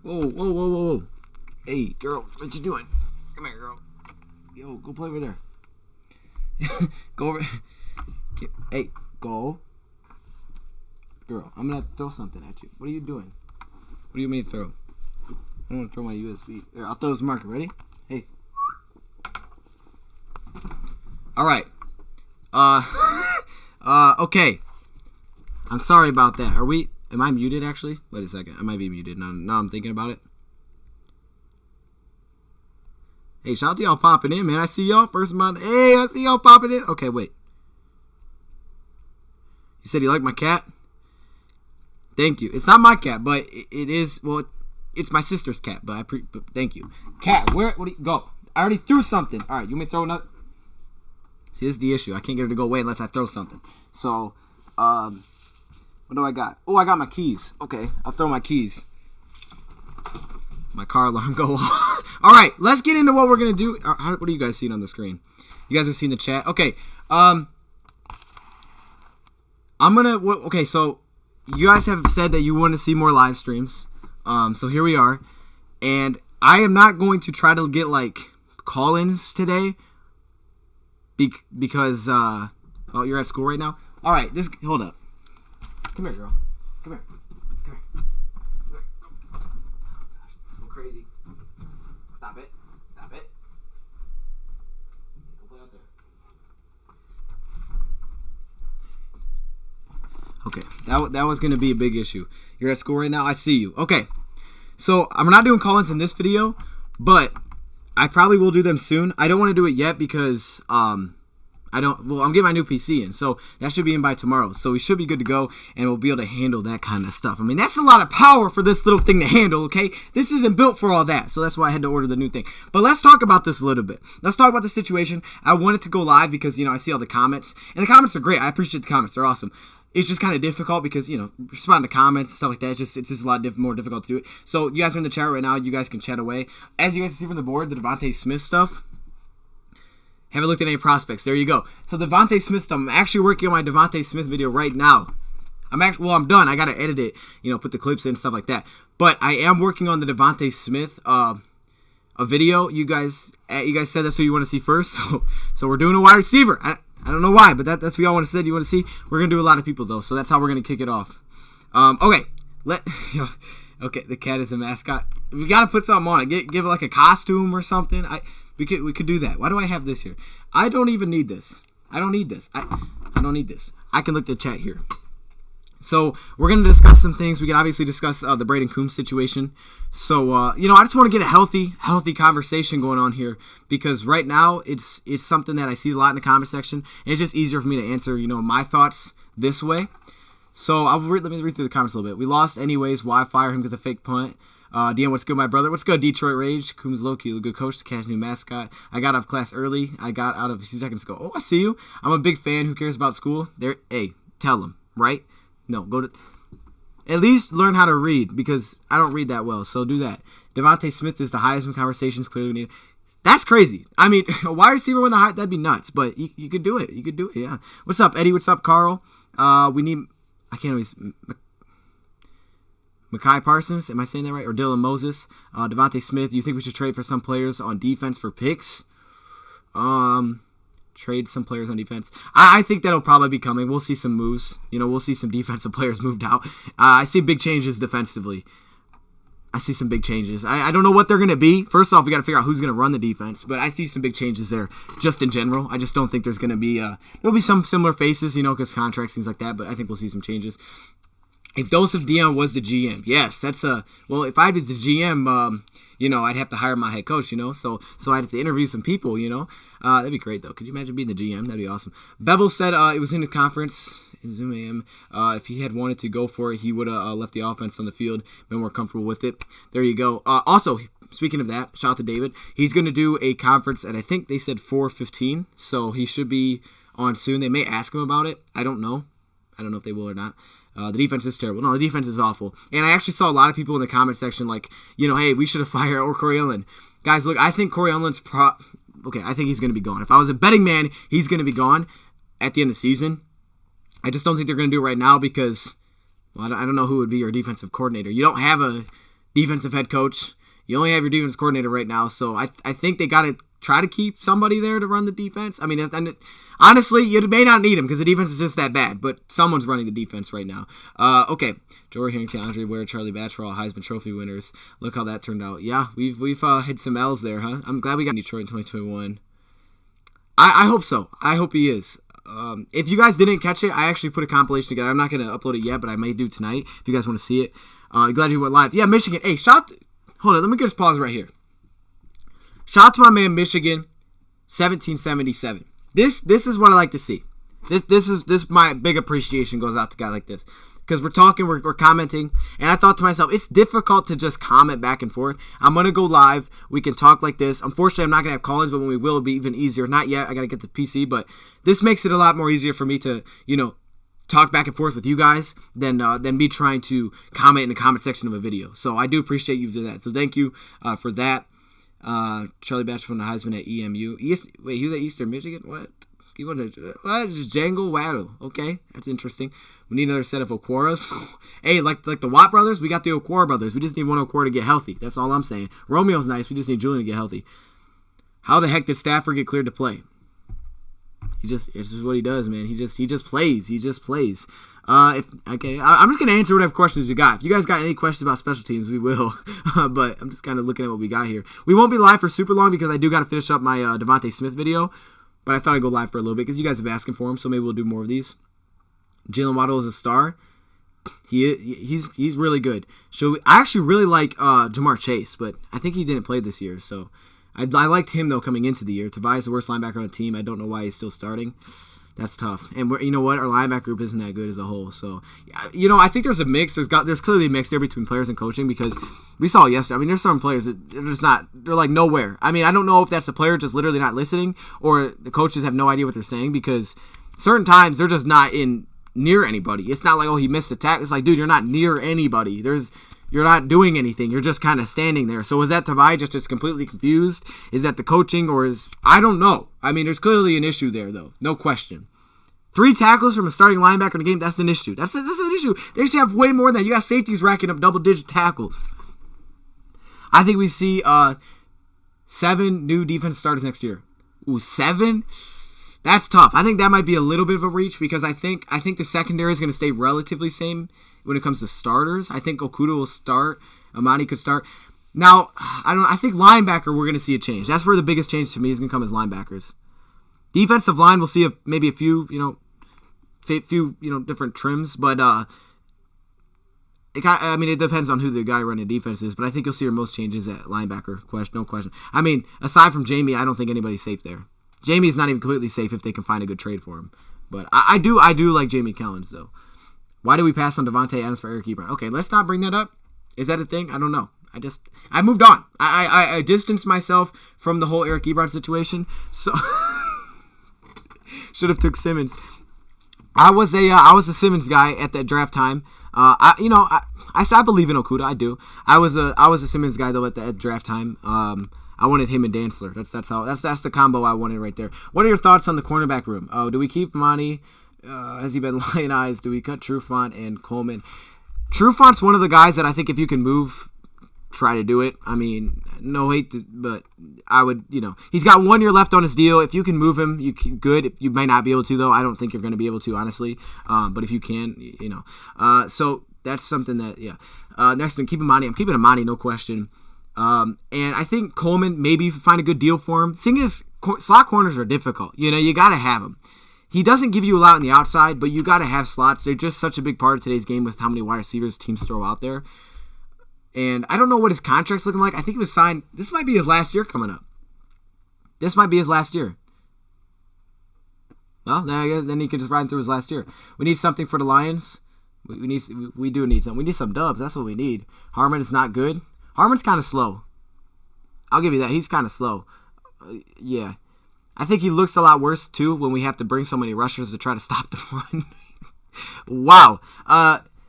Whoa. Hey, girl, what you doing? Come here, girl. Yo, go play over there. Go over. Hey, go. Girl, I'm going to throw something at you. What are you doing? What do you mean throw? I don't want to throw my USB. Here, I'll throw this marker. Ready? Hey. All right. Okay. I'm sorry about that. Am I muted, actually? Wait a second. I might be muted. Now I'm thinking about it. Hey, shout out to y'all popping in, man. I see y'all. First month. Hey, I see y'all popping in. Okay, wait. You said you like my cat? Thank you. It's not my cat, but it is, well, it's my sister's cat, but thank you. Cat, what do you, go. I already threw something. All right, you may throw another. See, this is the issue. I can't get her to go away unless I throw something. So, what do I got? Oh, I got my keys. Okay, I'll throw my keys. My car alarm go off. All right, let's get into what we're going to do. What are you guys seeing on the screen? You guys are seeing the chat? Okay, okay, so you guys have said that you want to see more live streams. So here we are. And I am not going to try to get, like, call-ins today. Because, oh, you're at school right now? All right, hold up. Come here, girl. Come here. Come here. So crazy. Stop it. Stop it. Go play out there. Okay, that was going to be a big issue. You're at school right now? I see you. Okay, so I'm not doing call-ins in this video, but I probably will do them soon. I don't want to do it yet because I'm getting my new PC in, so that should be in by tomorrow. So we should be good to go, and we'll be able to handle that kind of stuff. I mean, that's a lot of power for this little thing to handle, okay? This isn't built for all that, so that's why I had to order the new thing. But let's talk about this a little bit. Let's talk about the situation. I wanted to go live because, I see all the comments, and the comments are great. I appreciate the comments. They're awesome. It's just kind of difficult because, responding to comments and stuff like that, it's just a lot more difficult to do it. So you guys are in the chat right now. You guys can chat away. As you guys see from the board, the Devontae Smith stuff. Haven't looked at any prospects. There you go. So Devontae Smith stuff. I'm actually working on my Devontae Smith video right now. I'm done. I got to edit it, put the clips in and stuff like that. But I am working on the Devontae Smith a video. You guys said that's what you want to see first. So we're doing a wide receiver. I don't know why, but that's what y'all want to say. You want to see? We're going to do a lot of people, though, so that's how we're going to kick it off. Okay. Okay, the cat is a mascot. We got to put something on it. Give it like a costume or something. We could do that. Why do I have this here? I don't even need this. I don't need this. I don't need this. I can look at the chat here. So we're going to discuss some things. We can obviously discuss the Braden Coombs situation. So, I just want to get a healthy conversation going on here because right now it's something that I see a lot in the comment section. And it's just easier for me to answer, my thoughts this way. So let me read through the comments a little bit. We lost anyways. Why fire him because of fake punt? Dean, what's good, my brother? What's good, Detroit Rage? Coombs Loki, good coach, the cat's new mascot. I got out of class early. I got out of a few seconds ago. Oh, I see you. I'm a big fan. Who cares about school? Hey, tell him, right? No, go to... At least learn how to read, because I don't read that well, so do that. Devontae Smith is the highest in conversations, clearly we need... That's crazy. I mean, a wide receiver with the high, that'd be nuts, but you could do it. You could do it, yeah. What's up, Eddie? What's up, Carl? We need... I can't always... Mekhi Parsons, am I saying that right? Or Dylan Moses. Devontae Smith, you think we should trade for some players on defense for picks? Trade some players on defense. I think that'll probably be coming. We'll see some moves. We'll see some defensive players moved out. I see big changes defensively. I see some big changes. I don't know what they're going to be. First off, we got to figure out who's going to run the defense. But I see some big changes there just in general. I just don't think there's going to be... there'll be some similar faces, because contracts, things like that. But I think we'll see some changes. If DoseOfDion was the GM, yes, that's a... Well, if I was the GM, I'd have to hire my head coach, so I'd have to interview some people, That'd be great, though. Could you imagine being the GM? That'd be awesome. Bevel said it was in his conference, in Zoom AM. If he had wanted to go for it, he would have left the offense on the field, been more comfortable with it. There you go. Also, speaking of that, shout out to David. He's going to do a conference at, I think they said 4:15, so he should be on soon. They may ask him about it. I don't know. I don't know if they will or not. The defense is terrible. No, the defense is awful. And I actually saw a lot of people in the comment section like, hey, we should have fired Corey Ellen. Guys, look, I think Corey Ellen's okay, I think he's going to be gone. If I was a betting man, he's going to be gone at the end of the season. I just don't think they're going to do it right now because, well, I don't know who would be your defensive coordinator. You don't have a defensive head coach. You only have your defense coordinator right now, so I think they got to try to keep somebody there to run the defense. I mean, honestly, you may not need him because the defense is just that bad, but someone's running the defense right now. Okay, Joey Harrington, Andre Ware, Charlie Batch for all Heisman Trophy winners. Look how that turned out. Yeah, we've hit some L's there, huh? I'm glad we got Detroit in 2021. I hope so. I hope he is. If you guys didn't catch it, I actually put a compilation together. I'm not going to upload it yet, but I may do tonight if you guys want to see it. Glad you went live. Yeah, Michigan. Hey, hold on, let me just pause right here. Shout out to my man Michigan, 1777. This is what I like to see. This my big appreciation goes out to a guy like this. Because we're talking, we're commenting, and I thought to myself, it's difficult to just comment back and forth. I'm going to go live. We can talk like this. Unfortunately, I'm not going to have call-ins, but when we will, it'll be even easier. Not yet. I got to get the PC, but this makes it a lot more easier for me to, talk back and forth with you guys than me trying to comment in the comment section of a video. So I do appreciate you for that. So thank you for that. Charlie Batch from the Heisman at EMU. Wait, he was at Eastern Michigan? What? He wanted to, what? Just Jangle Waddle. Okay, that's interesting. We need another set of Okwaras. Hey, like the Watt brothers, we got the Okwara brothers. We just need one Okwara to get healthy. That's all I'm saying. Romeo's nice. We just need Julian to get healthy. How the heck did Stafford get cleared to play? It's just what he does, man. He just plays. He just plays. I'm just gonna answer whatever questions you got. If you guys got any questions about special teams, we will. But I'm just kind of looking at what we got here. We won't be live for super long because I do got to finish up my Devontae Smith video. But I thought I'd go live for a little bit because you guys have been asking for him, so maybe we'll do more of these. Jalen Waddle is a star. He's really good. I actually really like Jamar Chase, but I think he didn't play this year, so I liked him though coming into the year. Tobias is the worst linebacker on the team. I don't know why he's still starting. That's tough. And you know what? Our linebacker group isn't that good as a whole. So, I think there's a mix. There's clearly a mix there between players and coaching because we saw yesterday. I mean, there's some players that they're just not. They're like nowhere. I mean, I don't know if that's a player just literally not listening or the coaches have no idea what they're saying because certain times they're just not near anybody. It's not like, oh, he missed a tackle. It's like, dude, you're not near anybody. You're not doing anything. You're just kind of standing there. So is that Tavai just completely confused? Is that the coaching I don't know. I mean, there's clearly an issue there, though. No question. 3 tackles from a starting linebacker in the game, that's an issue. That's an issue. They should have way more than that. You got safeties racking up double-digit tackles. I think we see 7 new defense starters next year. Ooh, 7? That's tough. I think that might be a little bit of a reach because I think the secondary is going to stay relatively same when it comes to starters. I think Okuda will start. Amani could start. Now, I think linebacker we're going to see a change. That's where the biggest change to me is going to come as linebackers. Defensive line, we'll see maybe a few different trims, but it depends on who the guy running defense is. But I think you'll see your most changes at linebacker. No question. I mean, aside from Jamie, I don't think anybody's safe there. Jamie's not even completely safe if they can find a good trade for him. But I do like Jamie Kellens though. Why do we pass on Devontae Adams for Eric Ebron? Okay, let's not bring that up. Is that a thing? I don't know. I moved on. I distanced myself from the whole Eric Ebron situation. So. Should have took Simmons. I was a Simmons guy at that draft time. I believe in Okuda. I do. I was a Simmons guy though at the draft time. I wanted him and Dantzler. That's the combo I wanted right there. What are your thoughts on the cornerback room? Do we keep Monty? Has he been lionized? Do we cut Trufant and Coleman? Trufant's one of the guys that I think if you can move, try to do it. I mean, no hate, but I would, he's got 1 year left on his deal. If you can move him, good. You may not be able to, though. I don't think you're going to be able to, honestly. But if you can, so that's something that, yeah. Next one, keep Amani. I'm keeping Amani, no question. And I think Coleman, maybe find a good deal for him. Thing is, slot corners are difficult. You got to have them. He doesn't give you a lot on the outside, but you got to have slots. They're just such a big part of today's game with how many wide receivers teams throw out there. And I don't know what his contract's looking like. I think he was signed. This might be his last year coming up. This might be his last year. Well, then he could just ride through his last year. We need something for the Lions. We do need something. We need some dubs. That's what we need. Harmon is not good. Harmon's kind of slow. I'll give you that. He's kind of slow. Yeah. I think he looks a lot worse, too, when we have to bring so many rushers to try to stop the run. Wow.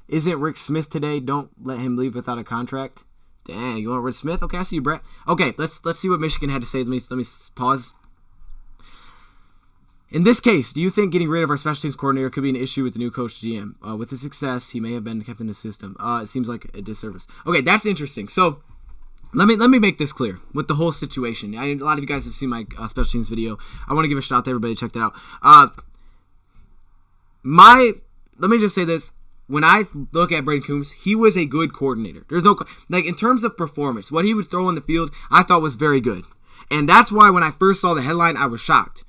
Isn't Rick Smith today? Don't let him leave without a contract. Dang, you want Rick Smith? Okay, I see you, Brett. Okay, let's see what Michigan had to say. Let me pause. In this case, do you think getting rid of our special teams coordinator could be an issue with the new coach GM? With his success, he may have been kept in the system. It seems like a disservice. Okay, that's interesting. So let me make this clear with the whole situation. A lot of you guys have seen my special teams video. I want to give a shout out to everybody. Check that out. Let me just say this. When I look at Braden Coombs, he was a good coordinator. There's no, like, in terms of performance, what he would throw on the field, I thought was very good. And that's why when I first saw the headline, I was shocked.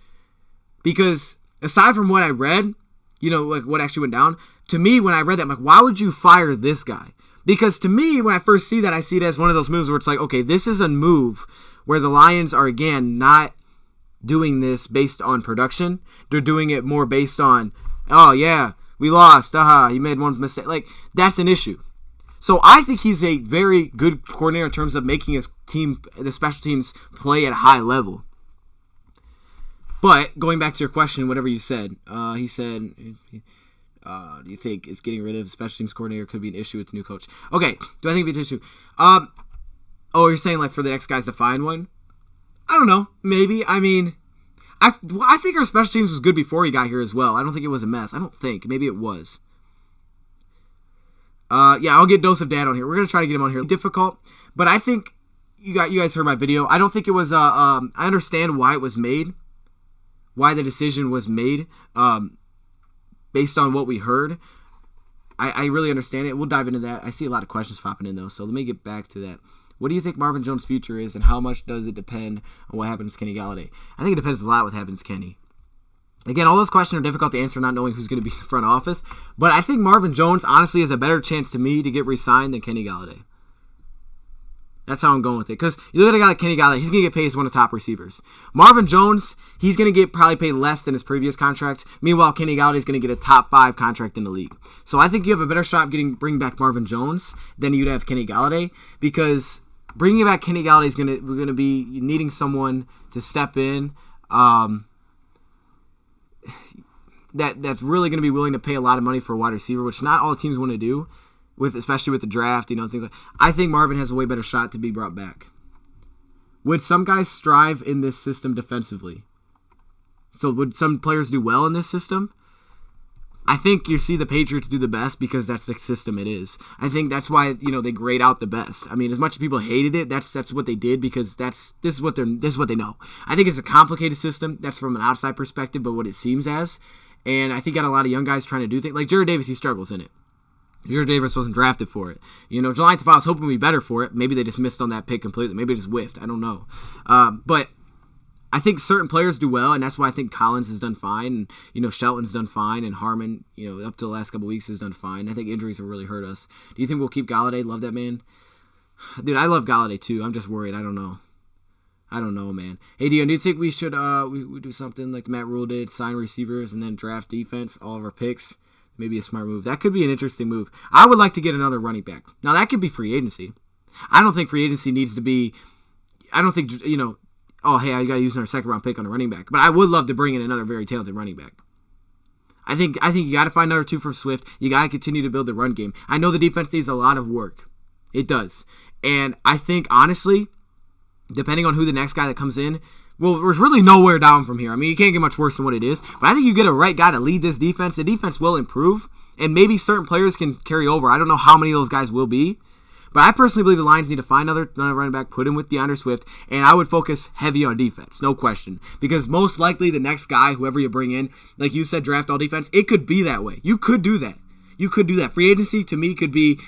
Because aside from what I read, like what actually went down, to me, when I read that, I'm like, why would you fire this guy? Because to me, when I first see that, I see it as one of those moves where it's like, okay, this is a move where the Lions are, again, not doing this based on production. They're doing it more based on, oh, yeah, we lost. You made one mistake. Like, that's an issue. So I think he's a very good coordinator in terms of making his team, the special teams, play at a high level. But going back to your question, whatever you said, he said, do you think is getting rid of the special teams coordinator could be an issue with the new coach? Okay, do I think it'd be an issue? You're saying like for the next guys to find one? I don't know. Maybe. I mean, I think our special teams was good before he got here as well. I don't think it was a mess. I don't think. Maybe it was. I'll get DoseOfDion on here. We're gonna try to get him on here. Difficult, but I think you guys heard my video. I don't think it was. I understand why it was made. Why the decision was made based on what we heard. I really understand it. We'll dive into that. I see a lot of questions popping in, though, so let me get back to that. What do you think Marvin Jones' future is, and how much does it depend on what happens to Kenny Galladay? I think it depends a lot what happens to Kenny. Again, all those questions are difficult to answer, not knowing who's going to be in the front office, but I think Marvin Jones, honestly, has a better chance to me to get re-signed than Kenny Galladay. That's how I'm going with it. Because you look at a guy like Kenny Galladay, he's going to get paid as one of the top receivers. Marvin Jones, he's going to get probably paid less than his previous contract. Meanwhile, Kenny Galladay is going to get a top 5 contract in the league. So I think you have a better shot of bringing back Marvin Jones than you'd have Kenny Galladay. Because bringing back Kenny Galladay is going to be needing someone to step in that's really going to be willing to pay a lot of money for a wide receiver, which not all teams want to do. Especially with the draft, things like. I think Marvin has a way better shot to be brought back. Would some guys strive in this system defensively? So would some players do well in this system? I think you see the Patriots do the best because that's the system it is. I think that's why they grade out the best. I mean, as much as people hated it, that's what they did because this is what they know. I think it's a complicated system. That's from an outside perspective, but what it seems as, and I think got a lot of young guys trying to do things like Jared Davis. He struggles in it. Jared Davis wasn't drafted for it. Jelani Tafau was hoping to be better for it. Maybe they just missed on that pick completely. Maybe it just whiffed. I don't know. But I think certain players do well, and that's why I think Collins has done fine. And, Shelton's done fine, and Harmon, up to the last couple weeks has done fine. I think injuries have really hurt us. Do you think we'll keep Galladay? Love that man. Dude, I love Galladay too. I'm just worried. I don't know, man. Hey, Dion, do you think we should we do something like Matt Rule did, sign receivers and then draft defense, all of our picks? Maybe a smart move. That could be an interesting move. I would like to get another running back. Now, that could be free agency. I don't think free agency needs to be, I don't think, I got to use our second round pick on a running back. But I would love to bring in another very talented running back. I think you got to find another 2 for Swift. You got to continue to build the run game. I know the defense needs a lot of work. It does. And I think, honestly, depending on who the next guy that comes in, well, there's really nowhere down from here. I mean, you can't get much worse than what it is. But I think you get a right guy to lead this defense. The defense will improve, and maybe certain players can carry over. I don't know how many of those guys will be. But I personally believe the Lions need to find another running back, put him with DeAndre Swift, and I would focus heavy on defense, no question. Because most likely the next guy, whoever you bring in, like you said, draft all defense, it could be that way. You could do that. Free agency, to me, could be,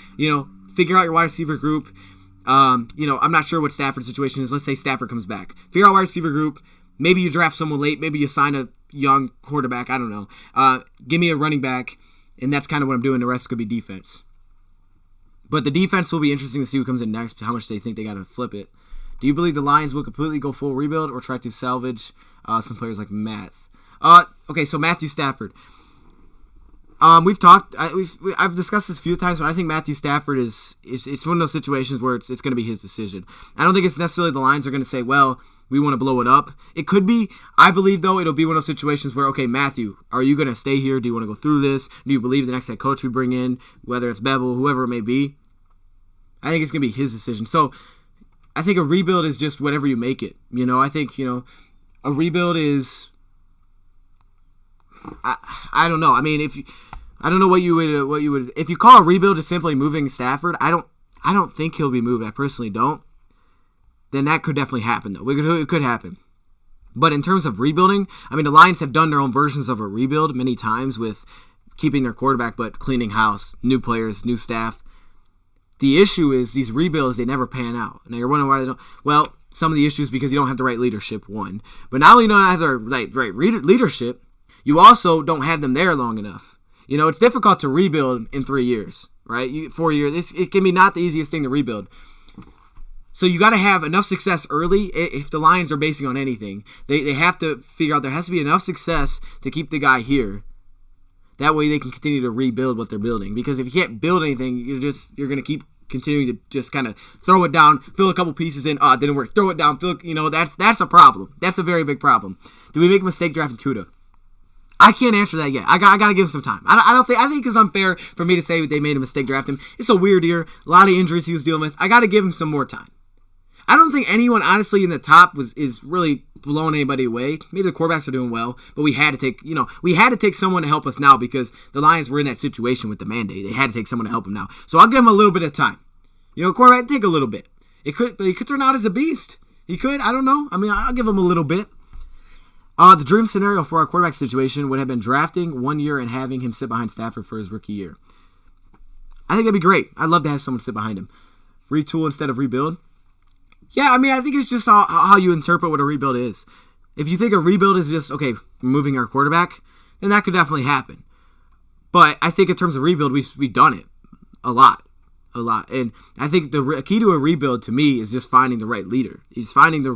figure out your wide receiver group. I'm not sure what Stafford's situation is. Let's say Stafford comes back. Figure out wide receiver group. Maybe you draft someone late. Maybe you sign a young quarterback. I don't know. Give me a running back, and that's kind of what I'm doing. The rest could be defense. But the defense will be interesting to see who comes in next, how much they think they got to flip it. Do you believe the Lions will completely go full rebuild or try to salvage some players like Matt? Okay, so Matthew Stafford. We've talked. I've discussed this a few times, but I think Matthew Stafford it's one of those situations where it's going to be his decision. I don't think it's necessarily the Lions are going to say, well, we want to blow it up. It could be. I believe, though, it'll be one of those situations where, okay, Matthew, are you going to stay here? Do you want to go through this? Do you believe the next head coach we bring in, whether it's Bevel, whoever it may be? I think it's going to be his decision. So I think a rebuild is just whatever you make it. I think, a rebuild is I don't know. I mean, I don't know what you would if you call a rebuild just simply moving Stafford. I don't think he'll be moved. I personally don't. Then that could definitely happen though. It could happen. But in terms of rebuilding, I mean, the Lions have done their own versions of a rebuild many times with keeping their quarterback but cleaning house, new players, new staff. The issue is these rebuilds, they never pan out. Now you're wondering why they don't. Well, some of the issues because you don't have the right leadership, one. But not only don't have the right leadership, you also don't have them there long enough. You know, it's difficult to rebuild in 3 years, right? 4 years. It can be not the easiest thing to rebuild. So you got to have enough success early. If the Lions are basing on anything, they have to figure out there has to be enough success to keep the guy here. That way they can continue to rebuild what they're building. Because if you can't build anything, you're going to keep continuing to just kind of throw it down, fill a couple pieces in. It didn't work. Throw it down. That's a problem. That's a very big problem. Do we make a mistake drafting Kuda? I can't answer that yet. I got to give him some time. I think it's unfair for me to say they made a mistake drafting him. It's a weird year. A lot of injuries he was dealing with. I got to give him some more time. I don't think anyone, honestly, in the top is really blowing anybody away. Maybe the quarterbacks are doing well, but we had to take someone to help us now because the Lions were in that situation with the mandate. They had to take someone to help them now. So I'll give him a little bit of time. Quarterback, take a little bit. He could turn out as a beast. He could. I don't know. I mean, I'll give him a little bit. The dream scenario for our quarterback situation would have been drafting 1 year and having him sit behind Stafford for his rookie year. I think that'd be great. I'd love to have someone sit behind him. Retool instead of rebuild. Yeah, I mean, I think it's just how you interpret what a rebuild is. If you think a rebuild is just, okay, moving our quarterback, then that could definitely happen. But I think in terms of rebuild, we've done it a lot. And I think the key to a rebuild, to me, is just finding the right leader. It's finding the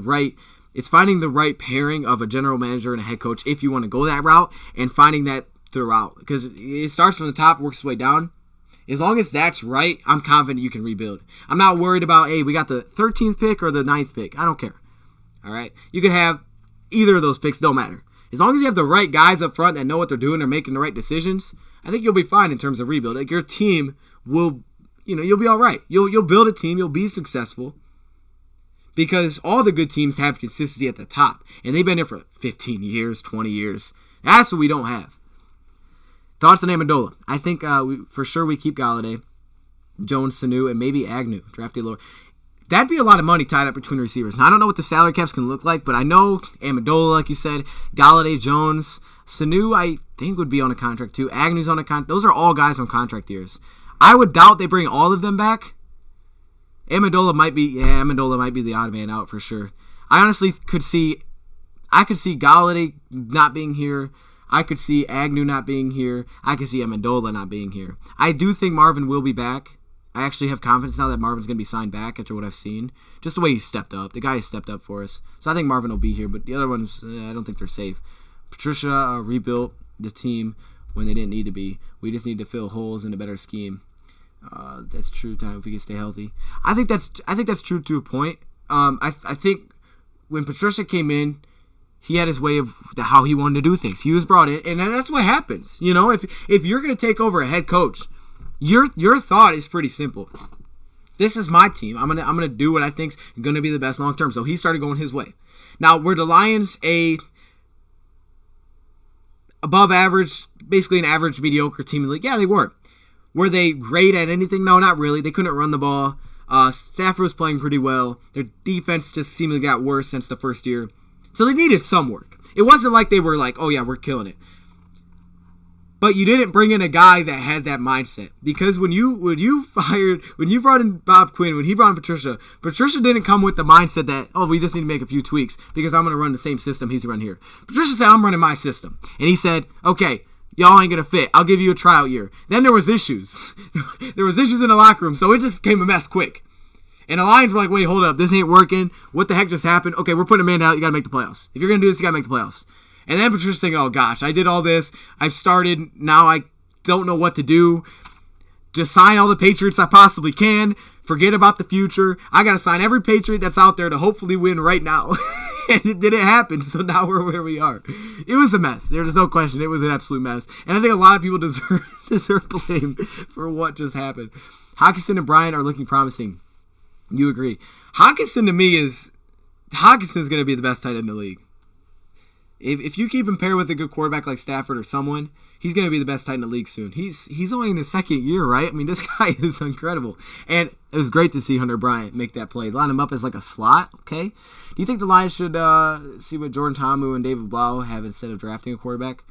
right pairing of a general manager and a head coach if you want to go that route, and finding that throughout. Because it starts from the top, works its way down. As long as that's right, I'm confident you can rebuild. I'm not worried about, hey, we got the 13th pick or the 9th pick. I don't care. All right? You can have either of those picks, don't matter. As long as you have the right guys up front that know what they're doing, they're making the right decisions, I think you'll be fine in terms of rebuild. Like, your team will, you'll be all right. You'll build a team. You'll be successful because all the good teams have consistency at the top, and they've been there for 15 years, 20 years. That's what we don't have. Thoughts on Amendola? I think for sure we keep Galladay, Jones, Sanu, and maybe Agnew, drafted lower. That'd be a lot of money tied up between receivers. Now, I don't know what the salary caps can look like, but I know Amendola, like you said, Galladay, Jones, Sanu, I think would be on a contract too. Agnew's on a contract. Those are all guys on contract years. I would doubt they bring all of them back. Amendola might be the odd man out for sure. I honestly could see Galladay not being here. I could see Agnew not being here. I could see Amendola not being here. I do think Marvin will be back. I actually have confidence now that Marvin's going to be signed back after what I've seen. Just the way he stepped up. The guy has stepped up for us. So I think Marvin will be here, but the other ones, I don't think they're safe. Patricia rebuilt the team when they didn't need to be. We just need to fill holes in a better scheme. That's true, Tom, if we can stay healthy. I think that's true to a point. I think when Patricia came in, he had his way of how he wanted to do things. He was brought in, and that's what happens. If you're going to take over a head coach, your thought is pretty simple. This is my team. I'm gonna do what I think's going to be the best long term. So he started going his way. Now, were the Lions above average, basically an average mediocre team in the league? Yeah, they were. Were they great at anything? No, not really. They couldn't run the ball. Stafford was playing pretty well. Their defense just seemingly got worse since the first year. So they needed some work. It wasn't like they were like, oh yeah, we're killing it. But you didn't bring in a guy that had that mindset. Because when you brought in Bob Quinn, when he brought in Patricia didn't come with the mindset that, oh, we just need to make a few tweaks because I'm going to run the same system he's running here. Patricia said, I'm running my system. And he said, okay, y'all ain't going to fit. I'll give you a tryout year. Then there was issues. There was issues in the locker room, so it just came a mess quick. And the Lions were like, wait, hold up. This ain't working. What the heck just happened? Okay, we're putting a man out. You got to make the playoffs. If you're going to do this, you got to make the playoffs. And then Patricia's thinking, oh, gosh, I did all this. I've started. Now I don't know what to do. Just sign all the Patriots I possibly can. Forget about the future. I got to sign every Patriot that's out there to hopefully win right now. And it didn't happen, so now we're where we are. It was a mess. There's no question. It was an absolute mess. And I think a lot of people deserve blame for what just happened. Hawkinson and Bryant are looking promising. You agree. Hawkinson to me Hawkinson's going to be the best tight end in the league. If you keep him paired with a good quarterback like Stafford or someone, he's going to be the best tight end in the league soon. He's only in his second year, right? I mean, this guy is incredible. And it was great to see Hunter Bryant make that play. Line him up as like a slot, okay? Do you think the Lions should see what Jordan Ta'amu and David Blau have instead of drafting a quarterback?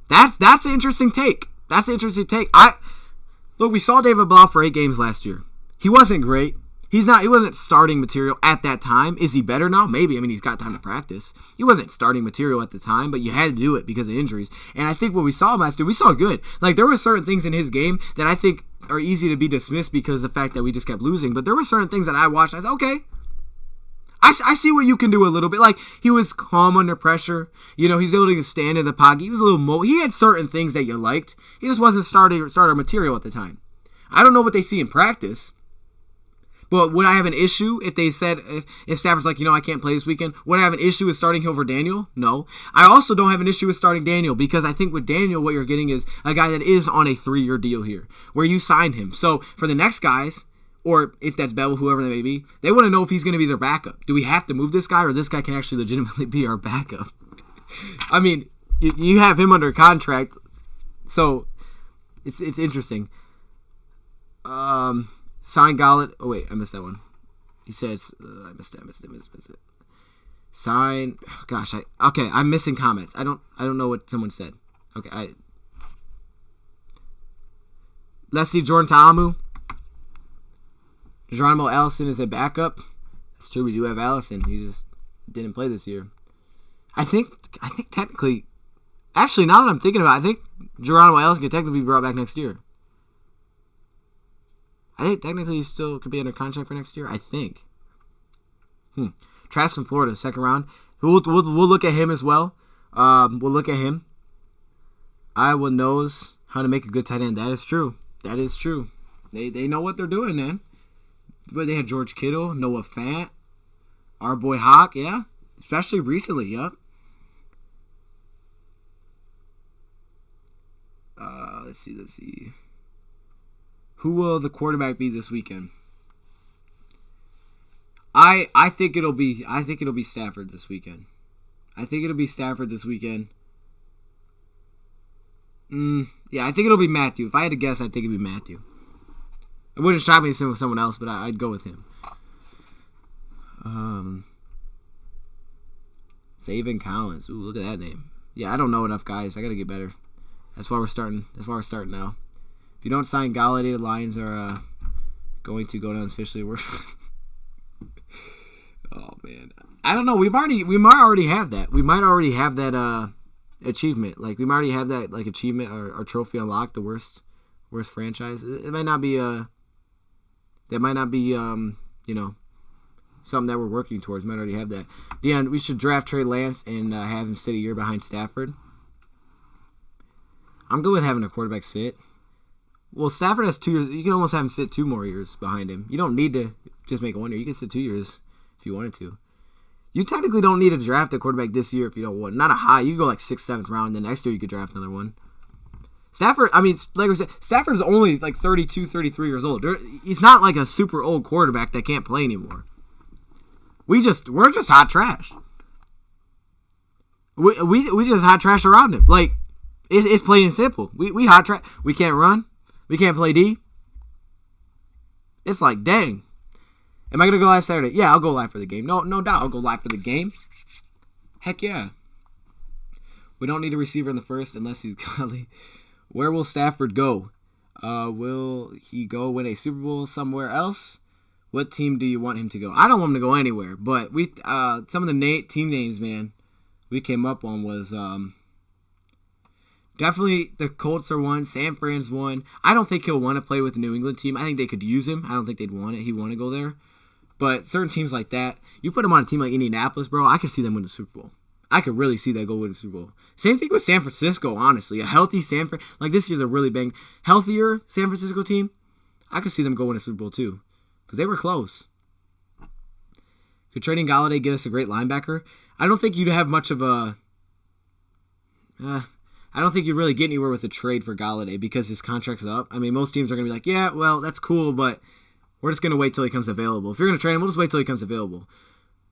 That's an interesting take. Look, we saw David Blau for 8 games last year. He wasn't great. He wasn't starting material at that time. Is he better now? Maybe. I mean, he's got time to practice. He wasn't starting material at the time, but you had to do it because of injuries. And I think what we saw last year, we saw good. Like, there were certain things in his game that I think are easy to be dismissed because of the fact that we just kept losing. But there were certain things that I watched and I said, okay, I see what you can do a little bit. Like, he was calm under pressure. He's able to stand in the pocket. He was a little he had certain things that you liked. He just wasn't starter material at the time. I don't know what they see in practice. But would I have an issue if they said, if Stafford's like, I can't play this weekend? Would I have an issue with starting him over Daniel? No. I also don't have an issue with starting Daniel because I think with Daniel, what you're getting is a guy that is on a 3-year deal here where you signed him. So for the next guys, or if that's Bevel, whoever they may be, they want to know if he's going to be their backup. Do we have to move this guy or this guy can actually legitimately be our backup? I mean, you have him under contract, so it's interesting. Sign Gallup. Oh wait, I missed that one. He said I missed it. Sign. Gosh, I'm missing comments. I don't know what someone said. Okay, let's see. Jordan Ta'amu. Geronimo Allison is a backup. That's true. We do have Allison. He just didn't play this year. I think technically, actually, now that I'm thinking about it, I think Geronimo Allison could technically be brought back next year. I think technically he still could be under contract for next year. I think. Trask from Florida, second round. We'll look at him as well. We'll look at him. Iowa knows how to make a good tight end. That is true. They know what they're doing, man. But they had George Kittle, Noah Fant, our boy Hawk, yeah. Especially recently, yep. Let's see. Who will the quarterback be this weekend? I think it'll be Stafford this weekend. Yeah, I think it'll be Matthew. If I had to guess, I think it'd be Matthew. It wouldn't shock me to with someone else, but I'd go with him. Zaven Collins. Ooh, look at that name. Yeah, I don't know enough, guys. I gotta get better. That's why we're starting now. If you don't sign Galladay, the Lions are going to go down officially. Oh man, I don't know. We might already have that. We might already have that achievement. Like we might already have that like achievement or trophy unlocked. The worst franchise. It might not be that might not be something that we're working towards. We might already have that. Dion, we should draft Trey Lance and have him sit a year behind Stafford. I'm good with having a quarterback sit. Well, Stafford has 2 years. You can almost have him sit 2 more years behind him. You don't need to just make it 1 year. You can sit 2 years if you wanted to. You technically don't need to draft a quarterback this year if you don't want. Not a high. You can go like 6th, 7th round. Then next year you could draft another one. Stafford, I mean, like we said, Stafford's only like 32, 33 years old. He's not like a super old quarterback that can't play anymore. We're just hot trash. We just hot trash around him. Like, it's plain and simple. We hot trash. We can't run. We can't play D. It's like, dang. Am I going to go live Saturday? Yeah, I'll go live for the game. No doubt I'll go live for the game. Heck yeah. We don't need a receiver in the first unless he's godly. Where will Stafford go? Will he go win a Super Bowl somewhere else? What team do you want him to go? I don't want him to go anywhere, but we some of the team names, man, we came up on was definitely the Colts are one. San Fran's one. I don't think he'll want to play with the New England team. I think they could use him. I don't think they'd want it. He'd want to go there. But certain teams like that, you put him on a team like Indianapolis, bro, I could see them win the Super Bowl. I could really see that go win the Super Bowl. Same thing with San Francisco, honestly. A healthy like this year, they're really bang. Healthier San Francisco team, I could see them go win a Super Bowl too. Because they were close. Could trading Galladay get us a great linebacker? I don't think you'd have much of a... I don't think you'd really get anywhere with a trade for Galladay because his contract's up. I mean, most teams are going to be like, yeah, well, that's cool, but we're just going to wait till he comes available. If you're going to trade him, we'll just wait till he comes available.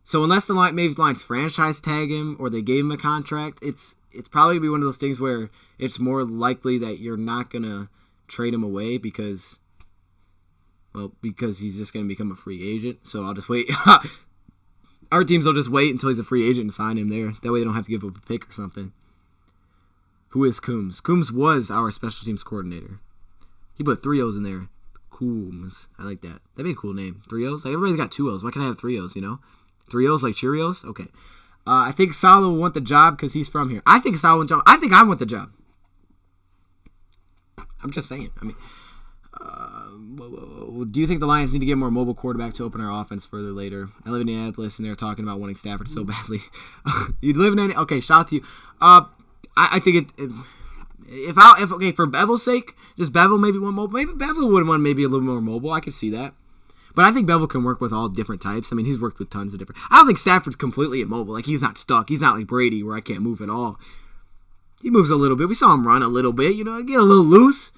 So unless the Lions franchise tag him or they gave him a contract, it's probably gonna be one of those things where it's more likely that you're not gonna trade him away because he's just gonna become a free agent. So I'll just wait. Our teams will just wait until he's a free agent and sign him there. That way they don't have to give up a pick or something. Who is Coombs? Coombs was our special teams coordinator. He put 3 O's in there. Coombs. I like that. That'd be a cool name. 3 O's? Like, everybody's got 2 O's. Why can't I have 3 O's, 3 O's like Cheerios? Okay. I think Salah will want the job because he's from here. I think Salah wants the job. I think I want the job. I'm just saying. I mean, do you think the Lions need to get more mobile quarterback to open our offense further later? I live in Indianapolis, and they're talking about wanting Stafford so badly. You live in Indianapolis? Okay, shout out to you. I think if for Bevel's sake, does Bevel maybe want mobile? Maybe Bevel would want maybe a little more mobile. I could see that. But I think Bevel can work with all different types. I mean, he's worked with tons of different. I don't think Stafford's completely immobile. Like, he's not stuck. He's not like Brady where I can't move at all. He moves a little bit. We saw him run a little bit. Get a little loose.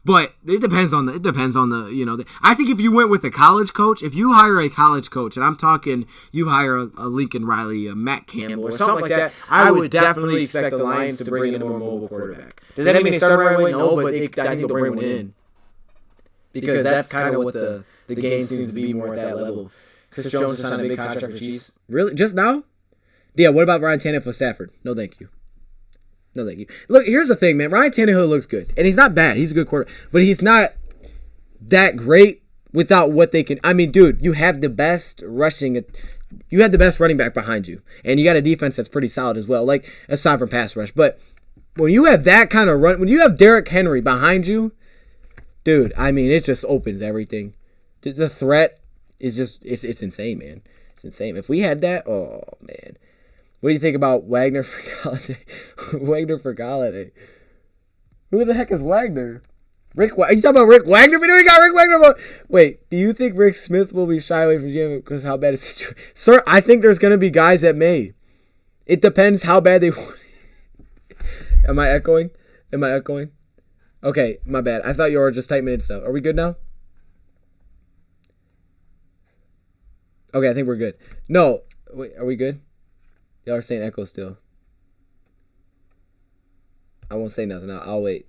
But it depends on the. I think if you went with a college coach, if you hire a college coach, and I'm talking, you hire a Lincoln Riley, a Matt Campbell, or something like that, I would definitely expect the Lions to bring in a more mobile quarterback. Does that mean they start right away? No, but I think they'll bring one in. Because that's kind of what the game seems to be more at that level. Chris Jones just signed a big contract for Chiefs. Really? Just now? Yeah, what about Ryan Tannehill for Stafford? No, thank you. No, thank you. Look, here's the thing, man. Ryan Tannehill looks good. And he's not bad. He's a good quarterback. But he's not that great without what they can. I mean, dude, you have the best rushing. You had the best running back behind you. And you got a defense that's pretty solid as well. Like, aside from pass rush. But when you have that kind of run, when you have Derrick Henry behind you, dude, I mean, it just opens everything. The threat is just, it's insane, man. It's insane. If we had that, oh, man. What do you think about Wagner for Galladay? Wagner for Galladay. Who the heck is Wagner? Are you talking about Rick Wagner? We know we got Rick Wagner. Wait, do you think Rick Smith will be shy away from GM because how bad it's situation? Sir, I think there's going to be guys that may. It depends how bad they want. Am I echoing? Okay, my bad. I thought you were just typing in stuff. Are we good now? Okay, I think we're good. No, wait, are we good? Y'all are saying echo still. I won't say nothing. I'll wait.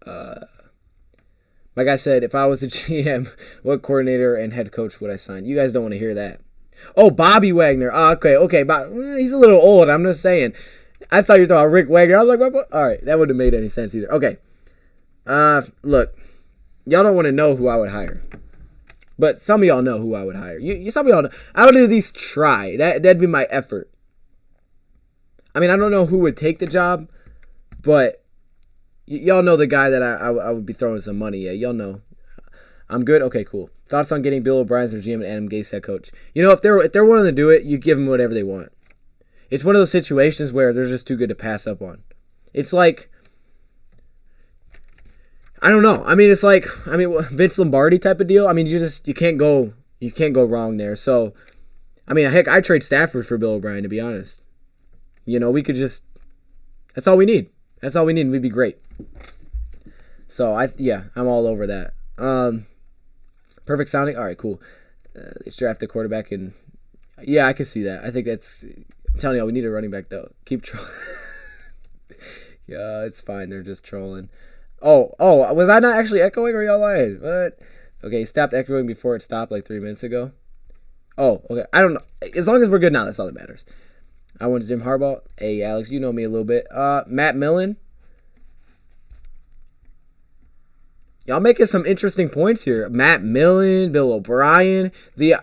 My guy said, if I was a GM, what coordinator and head coach would I sign? You guys don't want to hear that. Oh, Bobby Wagner. Okay. He's a little old. I'm just saying. I thought you were talking about Rick Wagner. I was like, what? All right. That wouldn't have made any sense either. Okay. Look. Y'all don't want to know who I would hire. But some of y'all know who I would hire. Some of y'all know. I would at least try. That'd be my effort. I mean, I don't know who would take the job, but y'all know the guy that I would be throwing some money at. Y'all know. I'm good? Okay, cool. Thoughts on getting Bill O'Brien as their GM and Adam Gase head coach? If they're willing to do it, you give them whatever they want. It's one of those situations where they're just too good to pass up on. It's like, I don't know. I mean, it's like, Vince Lombardi type of deal. I mean, you can't go wrong there. So, I mean, heck, I'd trade Stafford for Bill O'Brien, to be honest. We could just, that's all we need. That's all we need, and we'd be great. So, I'm all over that. Perfect sounding. All right, cool. Let's draft a quarterback, and I can see that. I think that's. I'm telling you, we need a running back though. Keep trolling. Yeah, it's fine. They're just trolling. Oh, was I not actually echoing, or y'all lying? What? Okay, stopped echoing before it stopped like 3 minutes ago. Oh, okay. I don't know. As long as we're good now, that's all that matters. I went to Jim Harbaugh. Hey, Alex, you know me a little bit. Matt Millen. Y'all making some interesting points here. Matt Millen, Bill O'Brien. The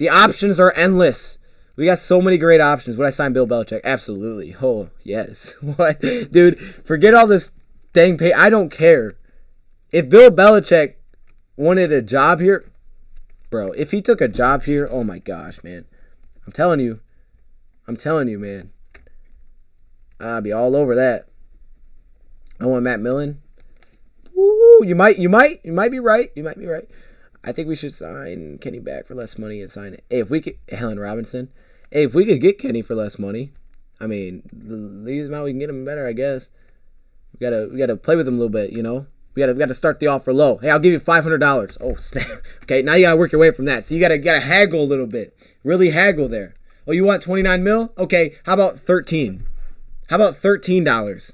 options are endless. We got so many great options. Would I sign Bill Belichick? Absolutely. Oh, yes. What? Dude, forget all this dang pay. I don't care. If Bill Belichick wanted a job here, bro, if he took a job here, oh my gosh, man. I'm telling you, man. I'd be all over that. I want Matt Millen. Ooh, you might be right. I think we should sign Kenny back for less money and sign it. Hey, if we could, Allen Robinson. Hey, if we could get Kenny for less money, I mean, the least amount we can get him better, I guess. We gotta play with him a little bit, We got to start the offer low. Hey, I'll give you $500. Oh, snap. Okay, now you got to work your way from that. So you got to haggle a little bit. Really haggle there. Oh, you want 29 mil? Okay, how about 13? How about $13?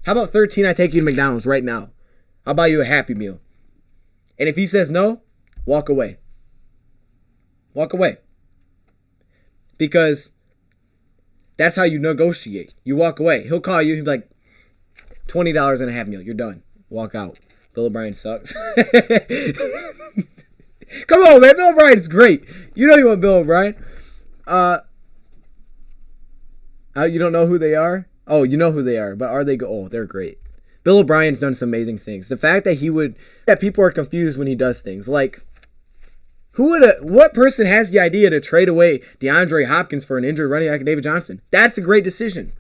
How about 13? I take you to McDonald's right now. I'll buy you a Happy Meal. And if he says no, walk away. Walk away. Because that's how you negotiate. You walk away. He'll call you. He'll be like, $20 and a Happy Meal. You're done. Walk out. Bill O'Brien sucks. Come on, man. Bill O'Brien's great. You know you want Bill O'Brien. You don't know who they are? Oh, you know who they are. But are they Oh, they're great. Bill O'Brien's done some amazing things. The fact that people are confused when he does things. Like, what person has the idea to trade away DeAndre Hopkins for an injured running back, David Johnson? That's a great decision.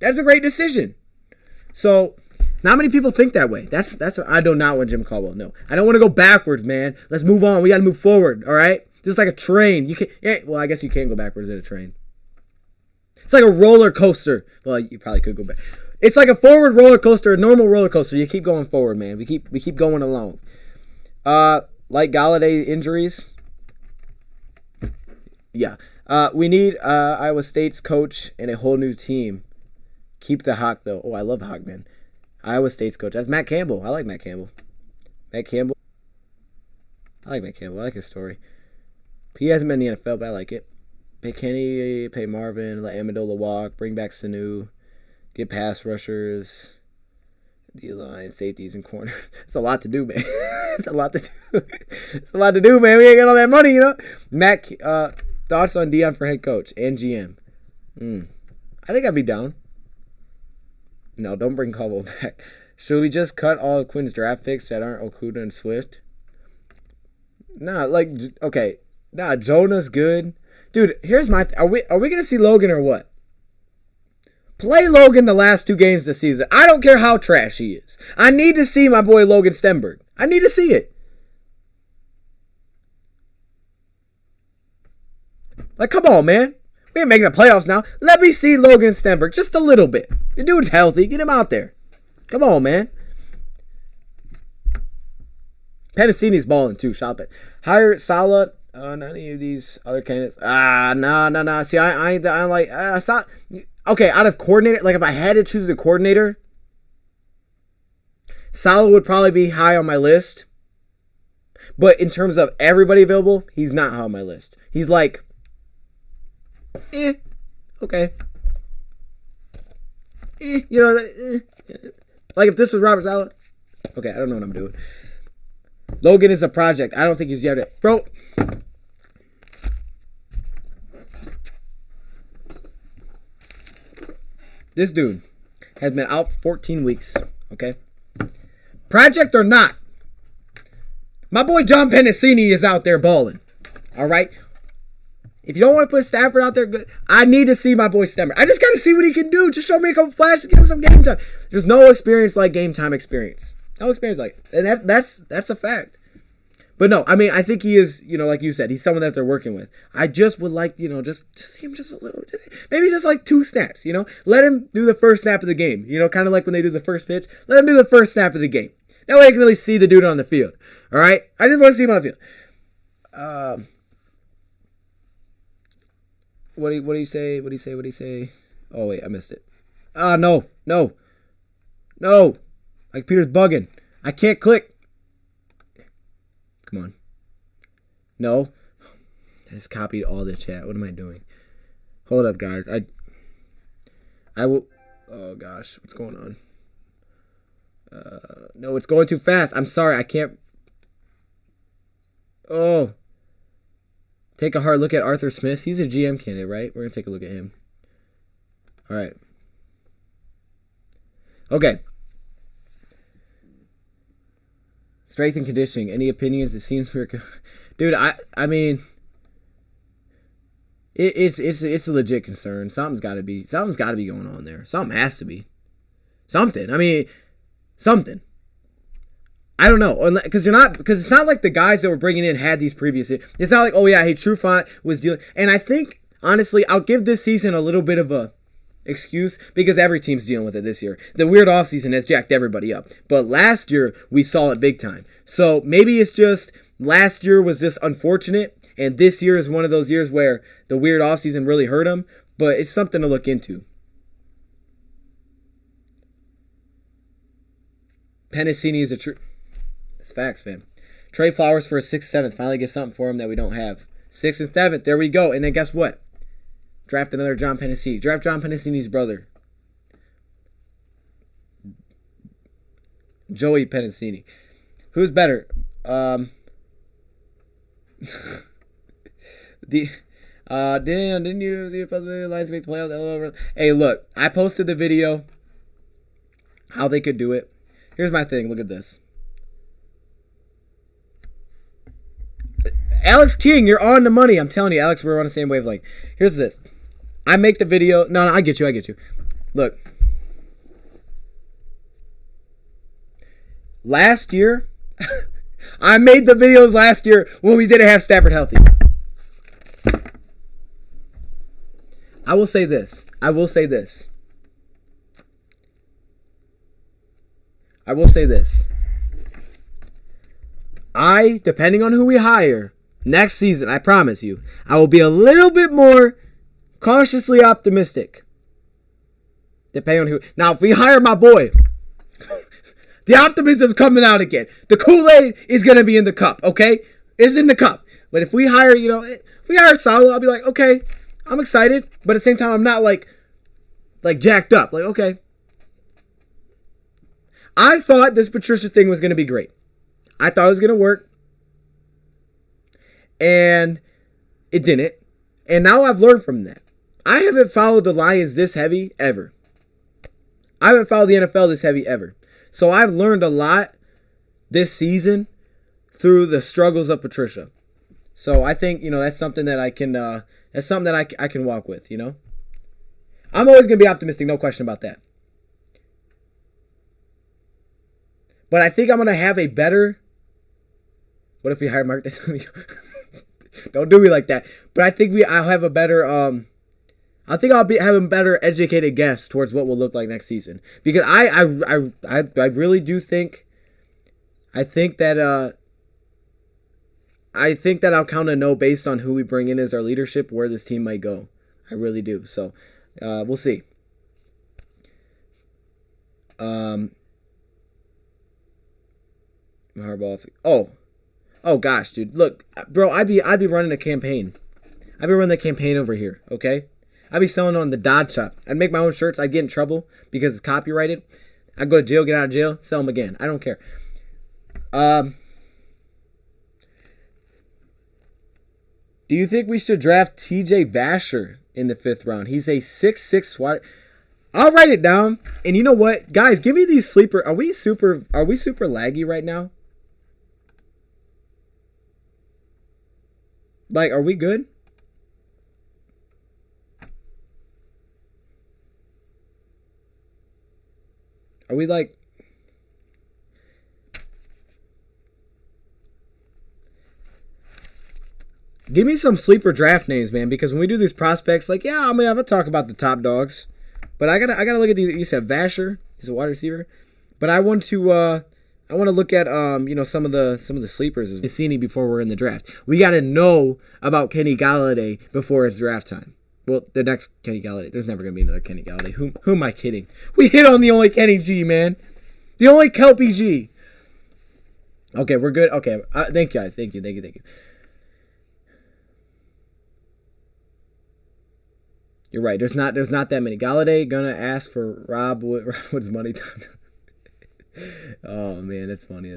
That's a great decision. So, not many people think that way. That's I do not want Jim Caldwell. No, I don't want to go backwards, man. Let's move on. We got to move forward. All right. This is like a train. You can. Yeah. Well, I guess you can go backwards in a train. It's like a roller coaster. Well, you probably could go back. It's like a forward roller coaster, a normal roller coaster. You keep going forward, man. We keep going along. Like Galladay injuries. Yeah. We need Iowa State's coach and a whole new team. Keep the Hawk though. Oh, I love Hawk, man. Iowa State's coach. That's Matt Campbell. I like Matt Campbell. I like Matt Campbell. I like his story. He hasn't been in the NFL, but I like it. Pay Kenny, pay Marvin, let Amendola walk, bring back Sanu, get pass rushers, D-line, safeties, and corners. It's a lot to do, man. It's a lot to do. It's a lot to do, man. We ain't got all that money, you know? Matt, thoughts on Dion for head coach and GM? I think I'd be down. No, don't bring Caldwell back. Should we just cut all of Quinn's draft picks that aren't Okuda and Swift? Nah, okay. Nah, Jonah's good. Dude, here's my... Are we going to see Logan or what? Play Logan the last 2 games this season. I don't care how trash he is. I need to see my boy Logan Stenberg. I need to see it. Like, come on, man. We ain't making the playoffs now. Let me see Logan Stenberg just a little bit. The dude's healthy. Get him out there. Come on, man. Pennicini's balling too. Shop it. Hire Salah. None of these other candidates. No. See, I like. Okay, out of coordinator, like if I had to choose a coordinator, Salah would probably be high on my list. But in terms of everybody available, he's not high on my list. He's like, okay. You know, like if this was Robert Salah, okay, I don't know what I'm doing. Logan is a project. I don't think he's yet. Bro. This dude has been out 14 weeks, okay? Project or not, my boy John Pennicini is out there balling, all right? If you don't want to put Stafford out there, good. I need to see my boy Stafford. I just got to see what he can do. Just show me a couple flashes, give him some game time. There's no experience like game time experience. No experience like it. And that's a fact. But no, I mean, I think he is, you know, like you said, he's someone that they're working with. I just would like, you know, just see him just a little, maybe just like 2 snaps, you know? Let him do the first snap of the game, you know, kind of like when they do the first pitch. Let him do the first snap of the game. That way I can really see the dude on the field, all right? I just want to see him on the field. What do you say? What do you say? Oh, wait, I missed it. No. Like Peter's bugging. I can't click. Come on. No. I just copied all the chat. What am I doing? Hold up, guys. I will... Oh, gosh. What's going on? No, it's going too fast. I'm sorry. I can't... Oh. Take a hard look at Arthur Smith. He's a GM candidate, right? We're going to take a look at him. All right. Okay. Strength and conditioning. Any opinions? It seems we're... Dude, I mean... It's a legit concern. Something's got to be going on there. Something has to be. Something. I mean, something. I don't know, because it's not like the guys that we're bringing in had these previous. It's not like, oh yeah, hey, Trufant was dealing, and I think honestly, I'll give this season a little bit of a excuse because every team's dealing with it this year. The weird offseason has jacked everybody up. But last year, we saw it big time. So maybe it's just last year was just unfortunate, and this year is one of those years where the weird offseason really hurt him. But it's something to look into. Pennicini is a true... That's facts, man. Trade Flowers for a 6th, 7th. Finally get something for him that we don't have. 6th and 7th. There we go. And then guess what? Draft another John Pennicini. Draft John Pennicini's brother. Joey Pennicini. Who's better? Didn't you see a possibility Lions make the playoffs? Hey, look. I posted the video. How they could do it. Here's my thing. Look at this. Alex King, you're on the money. I'm telling you, Alex, we're on the same wavelength. Here's this. I make the video. No, I get you. Look. Last year, I made the videos last year when we didn't have Stafford healthy. I will say this. Depending on who we hire next season, I promise you, I will be a little bit more cautiously optimistic. Depending on who. Now, if we hire my boy, the optimism is coming out again. The Kool-Aid is going to be in the cup, okay? It's in the cup. But if we hire, if we hire Salah, I'll be like, okay, I'm excited. But at the same time, I'm not like jacked up. Like, okay. I thought this Patricia thing was going to be great. I thought it was going to work. And it didn't. And now I've learned from that. I haven't followed the Lions this heavy ever. I haven't followed the NFL this heavy ever. So I've learned a lot this season through the struggles of Patricia. So I think, that's something that I can I can walk with, I'm always going to be optimistic, no question about that. But I think I'm going to have a better... What if we hire Mark? Don't do me like that. But I think I'll have a better... I think I'll have a better educated guess towards what will look like next season. Because I really do think... I think that I'll kind of know based on who we bring in as our leadership where this team might go. I really do. So, we'll see. Harbaugh. Oh gosh, dude. Look, bro, I'd be running a campaign. I'd be running the campaign over here, okay? I'd be selling on the Dodge shop. I'd make my own shirts. I'd get in trouble because it's copyrighted. I'd go to jail, get out of jail, sell them again. I don't care. Do you think we should draft TJ Vasher in the 5th round? He's a 6'6" wide. I'll write it down. And you know what? Guys, give me these sleeper. Are we super laggy right now? Like, are we good? Are we like... Give me some sleeper draft names, man, because when we do these prospects, like, yeah, I'm gonna talk about the top dogs, but I gotta look at these. You said Vasher, he's a wide receiver, but I want to look at some of the sleepers. Mancini before we're in the draft. We gotta know about Kenny Galladay before it's draft time. Well, the next Kenny Galladay. There's never gonna be another Kenny Galladay. Who am I kidding? We hit on the only Kenny G, man, the only Kelpie G. Okay, we're good. Okay, thank you guys. Thank you. You're right. There's not that many. Galladay gonna ask for Rob Wood's money. Oh man, that's funny.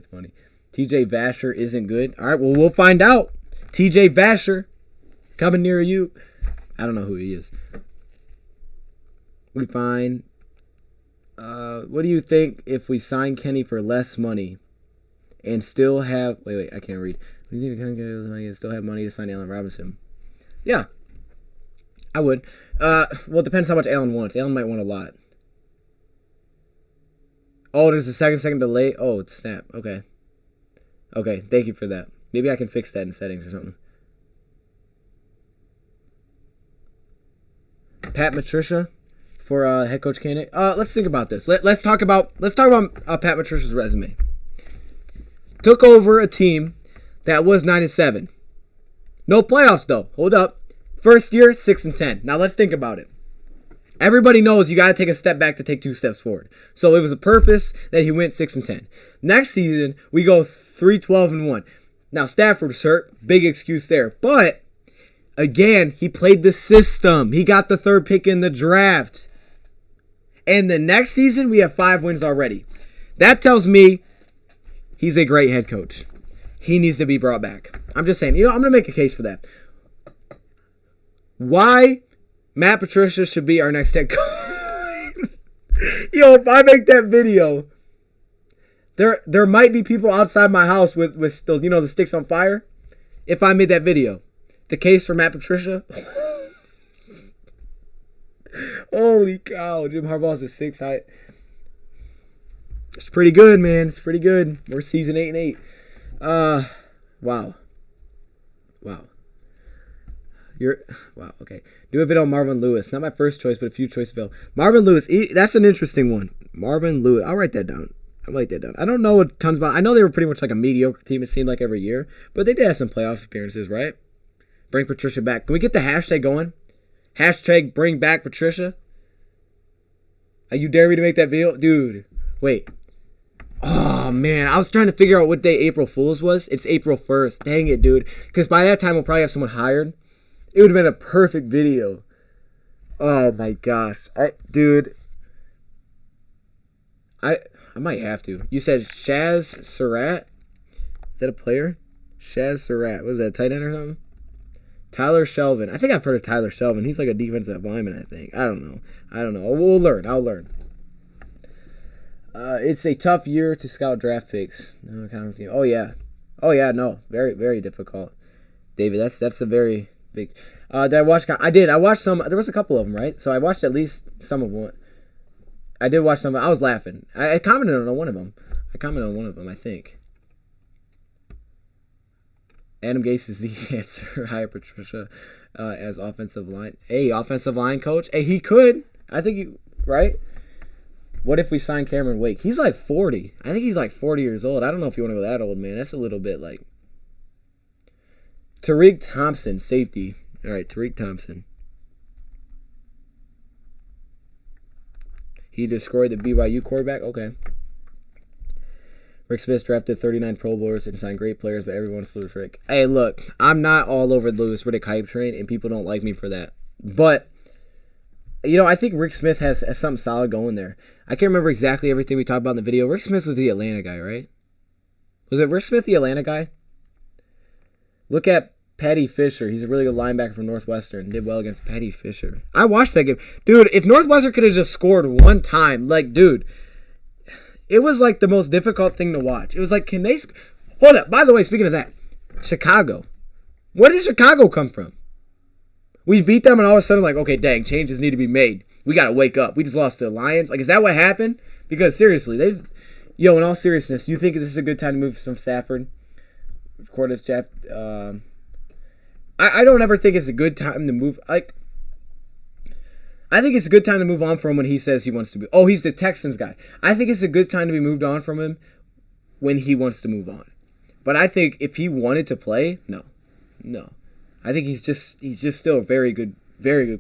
TJ Vasher isn't good. All right, well we'll find out. TJ Vasher coming near you. I don't know who he is. We find. What do you think if we sign Kenny for less money and still have? Wait, I can't read. What do you think we can get less money and still have money to sign Allen Robinson? Yeah. I would. Well, it depends how much Allen wants. Allen might want a lot. Oh, there's a second delay. Oh, it's snap. Okay. Thank you for that. Maybe I can fix that in settings or something. Pat Patricia, for head coach candidate. Let's think about this. Let's talk about Pat Patricia's resume. Took over a team that was 9-7. No playoffs though. Hold up. First year 6-10. Now let's think about it. Everybody knows you got to take a step back to take 2 steps forward. So it was a purpose that he went 6-10. Next season we go 3-12-1. Now Stafford was hurt. Big excuse there, but again, he played the system. He got the 3rd pick in the draft. And the next season, we have 5 wins already. That tells me he's a great head coach. He needs to be brought back. I'm just saying, I'm going to make a case for that. Why Matt Patricia should be our next head coach. If I make that video, there might be people outside my house with those, the sticks on fire. If I made that video. The case for Matt Patricia. Holy cow. Jim Harbaugh's a 6. It's pretty good, man. It's pretty good. We're season 8-8. Wow. Wow, okay. Do a video on Marvin Lewis. Not my first choice, but a few choice Phil. Marvin Lewis, that's an interesting one. Marvin Lewis. I'll write that down. I don't know tons about. I know they were pretty much like a mediocre team, it seemed like, every year. But they did have some playoff appearances, right? Bring Patricia back. Can we get the hashtag going? Hashtag bring back Patricia. Are you dare me to make that video? Dude, wait. Oh, man. I was trying to figure out what day April Fool's was. It's April 1st. Dang it, dude. Because by that time, we'll probably have someone hired. It would have been a perfect video. Oh, my gosh. Dude. I might have to. You said Shaz Surratt? Is that a player? Shaz Surratt. Was that a tight end or something? Tyler Shelvin. I think I've heard of Tyler Shelvin. He's like a defensive lineman, I think. I don't know. We'll learn. I'll learn. It's a tough year to scout draft picks. No, oh, yeah. No. Very, very difficult. David, that's a very big... did I watch... I did. I watched some... There was a couple of them, right? So I watched at least some of them. I did watch some. I was laughing. I commented on one of them. I think. Adam Gase is the answer. Hire Patricia as offensive line. Hey, offensive line coach. Hey, he could. I think he, right? What if we sign Cameron Wake? He's like 40. I think he's like 40 years old. I don't know if you want to go that old, man. That's a little bit like. Tariq Thompson, safety. All right, Tariq Thompson. He destroyed the BYU quarterback. Okay. Rick Smith drafted 39 Pro Bowlers and signed great players, but everyone's Louis Rick. Hey, look, I'm not all over the Louis Riddick hype train, and people don't like me for that. But, I think Rick Smith has something solid going there. I can't remember exactly everything we talked about in the video. Rick Smith was the Atlanta guy, right? Was it Rick Smith, the Atlanta guy? Look at Patty Fisher. He's a really good linebacker from Northwestern. Did well against Patty Fisher. I watched that game. Dude, if Northwestern could have just scored one time, dude... It was like the most difficult thing to watch. It was like, can they... Hold up. By the way, speaking of that, Chicago. Where did Chicago come from? We beat them and all of a sudden okay, dang, changes need to be made. We got to wake up. We just lost to the Lions. Is that what happened? Because seriously, in all seriousness, you think this is a good time to move from Stafford? Of course, Jeff. I don't ever think it's a good time to move. I think it's a good time to move on from him when he says he wants to be. Oh, he's the Texans guy. I think it's a good time to be moved on from him when he wants to move on. But I think if he wanted to play, no. I think he's just still a very good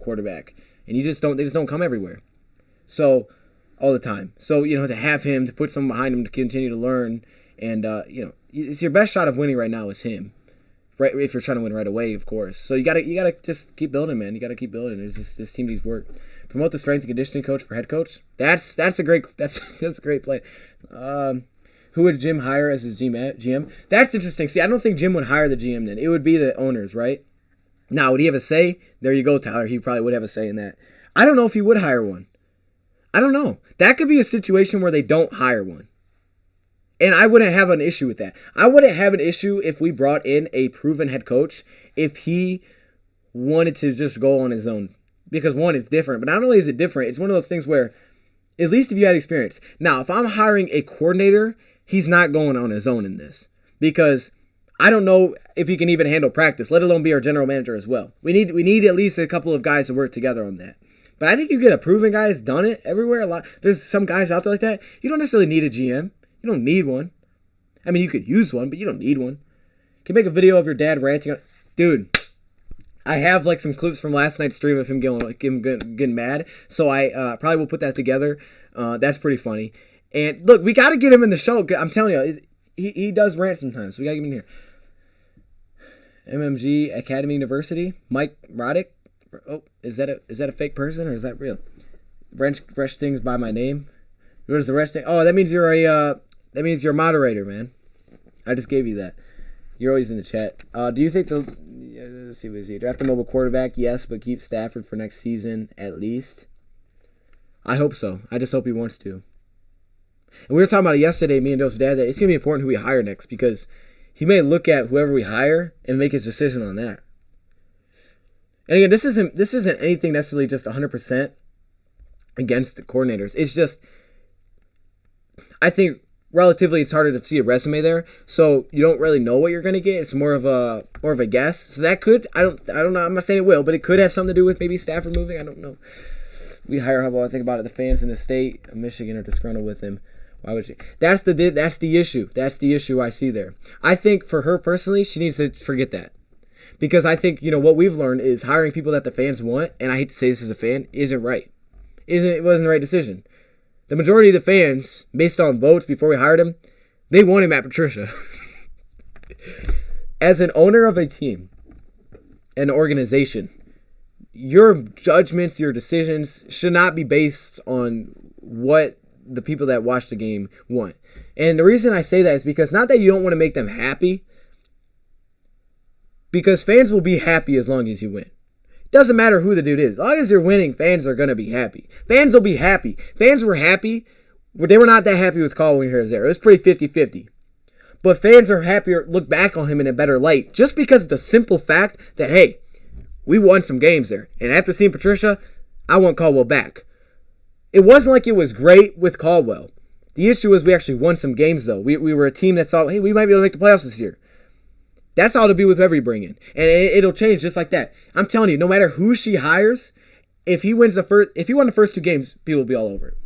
quarterback, and they just don't come everywhere. So all the time. So to have him, to put someone behind him to continue to learn, and it's your best shot of winning right now is him. Right, if you're trying to win right away, of course. So you gotta just keep building, man. You gotta keep building. This team needs work. Promote the strength and conditioning coach for head coach. That's a great play. Who would Jim hire as his GM? That's interesting. See, I don't think Jim would hire the GM then. It would be the owners, right? Now, would he have a say? There you go, Tyler. He probably would have a say in that. I don't know if he would hire one. I don't know. That could be a situation where they don't hire one. And I wouldn't have an issue with that. I wouldn't have an issue if we brought in a proven head coach if he wanted to just go on his own. Because, one, it's different. But not only is it different, it's one of those things where, at least if you had experience. Now, if I'm hiring a coordinator, he's not going on his own in this. Because I don't know if he can even handle practice, let alone be our general manager as well. We need at least a couple of guys to work together on that. But I think you get a proven guy that's done it everywhere. A lot. There's some guys out there like that. You don't necessarily need a GM. You don't need one. I mean, you could use one, but you don't need one. You can make a video of your dad ranting on... Dude, I have like some clips from last night's stream of him getting mad. So I probably will put that together. That's pretty funny. And look, we got to get him in the show. I'm telling you, he does rant sometimes. So we got to get him in here. MMG Academy University. Mike Roddick. Oh, is that a fake person or is that real? Fresh things by my name. What is the rest thing? Oh, that means you're a moderator, man. I just gave you that. You're always in the chat. Do you think let's see what is he? Draft a mobile quarterback? Yes, but keep Stafford for next season at least. I hope so. I just hope he wants to. And we were talking about it yesterday, me and Dose's dad, that it's gonna be important who we hire next because he may look at whoever we hire and make his decision on that. And again, this isn't anything necessarily just 100% against the coordinators. It's just, I think relatively it's harder to see a resume there, so you don't really know what you're gonna get. It's more of a guess. So that could, I don't know. I'm not saying it will, but it could have something to do with maybe Stafford moving. I don't know. We hire how about I think about it. The fans in the state of Michigan are disgruntled with him. Why would she? That's the issue. That's the issue I see there. I think for her personally, she needs to forget that. Because I think, what we've learned is hiring people that the fans want, and I hate to say this as a fan, isn't right. It wasn't the right decision. The majority of the fans, based on votes before we hired him, they wanted Matt Patricia. As an owner of a team, an organization, your judgments, your decisions should not be based on what the people that watch the game want. And the reason I say that is because not that you don't want to make them happy, because fans will be happy as long as you win. It doesn't matter who the dude is. As long as you're winning, fans are going to be happy. Fans will be happy. Fans were happy, but they were not that happy with Caldwell when he was there. It was pretty 50-50. But fans are happier, look back on him in a better light, just because of the simple fact that, hey, we won some games there. And after seeing Patricia, I want Caldwell back. It wasn't like it was great with Caldwell. The issue was we actually won some games, though. We were a team that saw, hey, we might be able to make the playoffs this year. That's how it'll be with every bring in. And it'll change just like that. I'm telling you, no matter who she hires, if he won the first two games, people will be all over it.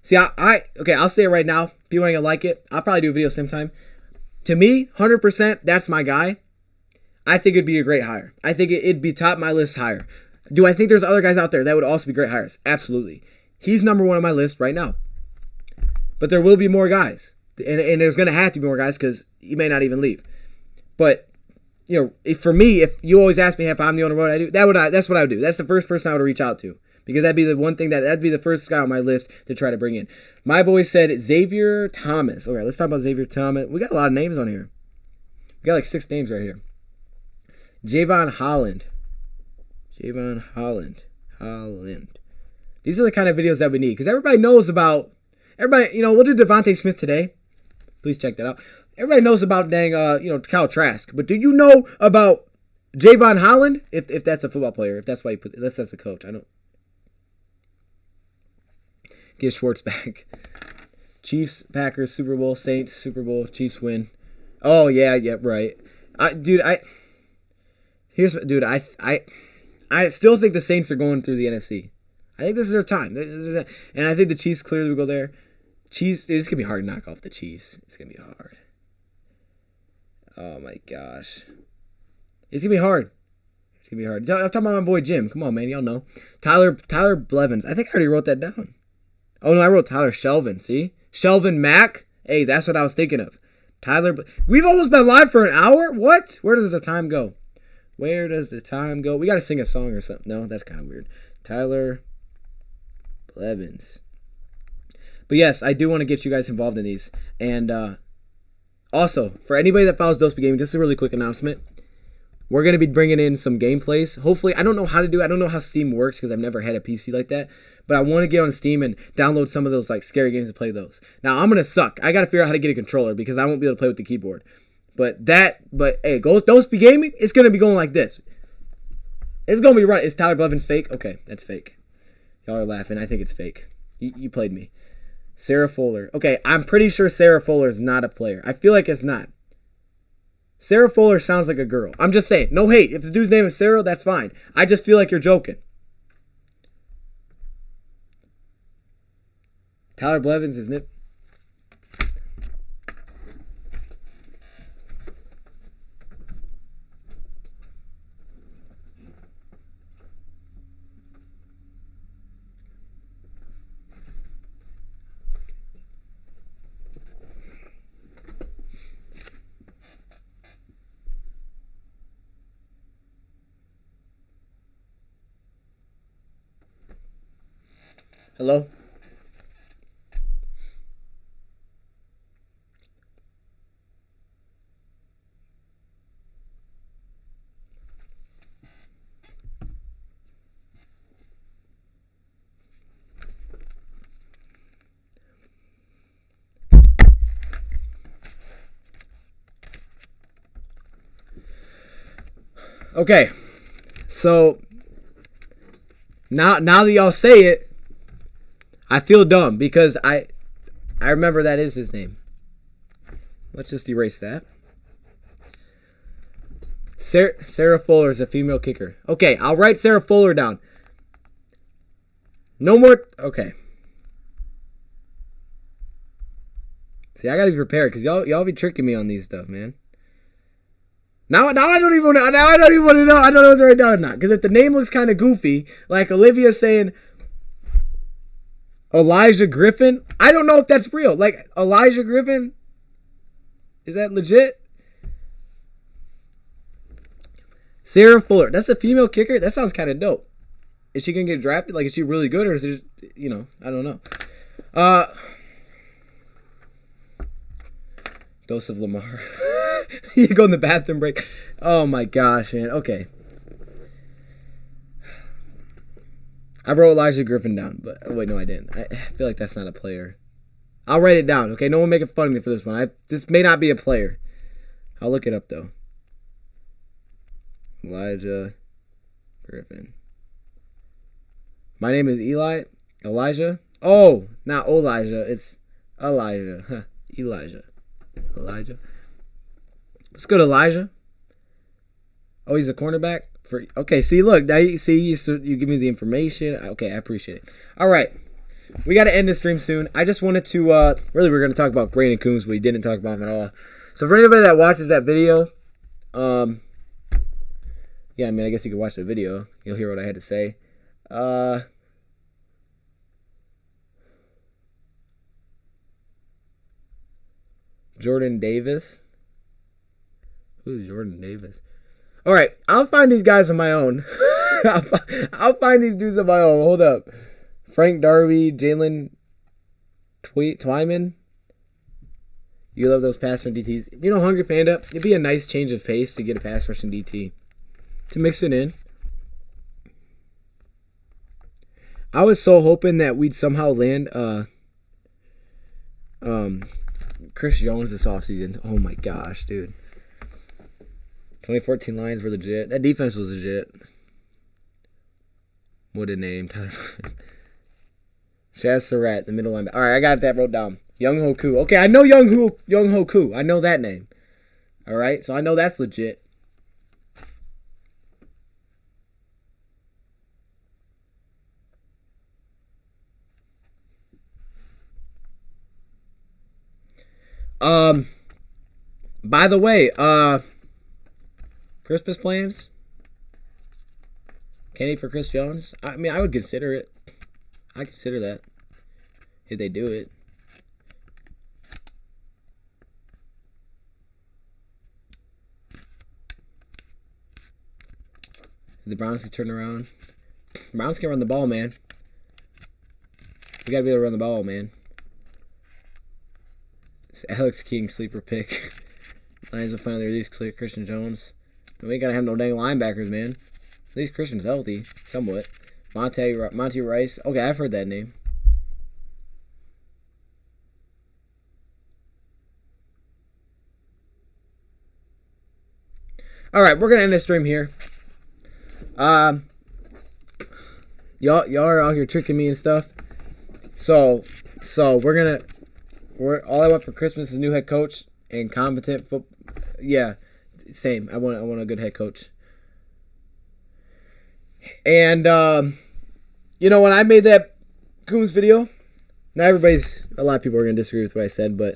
See, I'll say it right now. People ain't gonna like it. I'll probably do a video sometime. To me, 100%, that's my guy. I think it'd be a great hire. I think it'd be top my list hire. Do I think there's other guys out there that would also be great hires? Absolutely. He's number one on my list right now. But there will be more guys. And there's going to have to be more guys because he may not even leave. But, for me, if you always ask me if I'm the owner, what I do, that's what I would do. That's the first person I would reach out to. Because that'd be the one thing that'd be the first guy on my list to try to bring in. My boy said Xavier Thomas. Okay, let's talk about Xavier Thomas. We got a lot of names on here. We got like 6 names right here. Javon Holland. These are the kind of videos that we need. Because everybody knows about... we'll do Devontae Smith today. Please check that out. Everybody knows about Kyle Trask. But do you know about Javon Holland? If that's a football player. If that's why unless that's a coach. I don't... Get Schwartz back. Chiefs, Packers, Super Bowl, Saints, Super Bowl, Chiefs win. Oh, yeah, right. I still think the Saints are going through the NFC. I think this is their time. And I think the Chiefs clearly will go there. Chiefs, dude, it's going to be hard to knock off the Chiefs. It's going to be hard. Oh, my gosh. It's going to be hard. I'm talking about my boy Jim. Come on, man. Y'all know. Tyler Blevins. I think I already wrote that down. Oh, no, I wrote Tyler Shelvin. See? Shelvin Mack. Hey, that's what I was thinking of. We've almost been live for an hour? What? Where does the time go? We got to sing a song or something. No, that's kind of weird. Tyler Blevins. But yes, I do want to get you guys involved in these. And also, for anybody that follows DoseOfDion Gaming, just a really quick announcement. We're going to be bringing in some gameplays. Hopefully, I don't know how to do it. I don't know how Steam works because I've never had a PC like that. But I want to get on Steam and download some of those like scary games to play those. Now, I'm going to suck. I got to figure out how to get a controller because I won't be able to play with the keyboard. But hey, DoseOfDion Gaming, it's going to be going like this. It's going to be right. Is Tyler Blevins fake? Okay, that's fake. Y'all are laughing. I think it's fake. You played me. Sarah Fuller. Okay, I'm pretty sure Sarah Fuller is not a player. I feel like it's not. Sarah Fuller sounds like a girl. I'm just saying. No hate. If the dude's name is Sarah, that's fine. I just feel like you're joking. Tyler Blevins is nip. Hello? Okay. So now that y'all say it, I feel dumb because I remember that is his name. Let's just erase that. Sarah Fuller is a female kicker. Okay, I'll write Sarah Fuller down. No more. Okay. See, I gotta be prepared because y'all be tricking me on these stuff, man. Now I don't even want to know. I don't know if they're right down or not. Because if the name looks kind of goofy, like Olivia saying Elijah Griffin, I don't know if that's real. Like Elijah Griffin, is that legit? Sarah Fuller, that's a female kicker. That sounds kind of dope. Is she gonna get drafted? Like, is she really good, or is it? I don't know. Dose of Lamar. You go in the bathroom break. Oh my gosh, man. Okay. I wrote Elijah Griffin down, but oh, wait, no, I didn't. I feel like that's not a player. I'll write it down, okay? No one making fun of me for this one. This may not be a player. I'll look it up, though. Elijah Griffin. My name is Elijah? Oh, not Elijah. It's Elijah. Huh. Elijah. Let's go to Elijah. Oh, he's a cornerback? Okay, see, look. Now you give me the information. Okay, I appreciate it. All right. We got to end the stream soon. I just wanted to, really, we're going to talk about Brandon Coombs, but we didn't talk about him at all. So for anybody that watches that video, yeah, I mean, I guess you can watch the video. You'll hear what I had to say. Jordan Davis. Who's Jordan Davis? All right, I'll find these guys on my own. I'll find these dudes on my own. Hold up. Frank Darby, Jalen Twyman. You love those pass rushing DTs. You know, Hungry Panda, it'd be a nice change of pace to get a pass rushing DT. To mix it in. I was so hoping that we'd somehow land Chris Jones this offseason. Oh my gosh, dude. 2014 Lions were legit. That defense was legit. What a name. Shaz Surratt, the middle linebacker. All right, I got that wrote down. Young Ho Koo. Okay, I know Young Ho Koo. I know that name. All right, so I know that's legit. By the way, Christmas plans? Candy for Chris Jones? I mean, I would consider it. I consider that. If they do it. The Browns can turn around. Browns can run the ball, man. We gotta be able to run the ball, man. It's Alex King, sleeper pick. Lions will finally release Christian Jones. We ain't gotta have no dang linebackers, man. At least Christian's healthy, somewhat. Monty Rice. Okay, I've heard that name. All right, we're gonna end this stream here. Y'all are out here tricking me and stuff. So we're all I want for Christmas is a new head coach and competent football. Yeah, same. I want a good head coach. And when I made that Coombs video, Not a lot of people are going to disagree with what I said, but,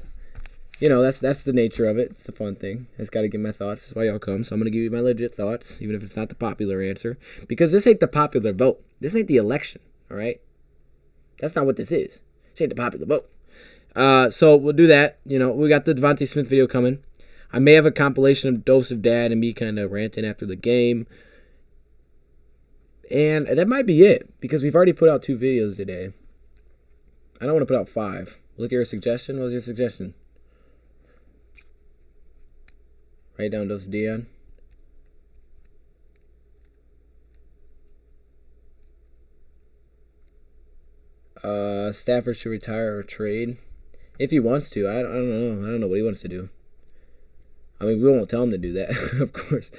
you know, that's the nature of it. It's the fun thing. I just got to give my thoughts. That's why y'all come. So I'm going to give you my legit thoughts, even if it's not the popular answer. Because this ain't the popular vote. This ain't the election, all right? That's not what this is. This ain't the popular vote. So we'll do that. You know, we got the Devontae Smith video coming. I may have a compilation of DoseOfDion and me kind of ranting after the game. And that might be it, because we've already put out 2 videos today. I don't want to put out 5. Look at your suggestion. What was your suggestion? Write down DoseOfDion. Stafford should retire or trade. If he wants to. I don't know. I don't know what he wants to do. I mean, we won't tell him to do that, of course.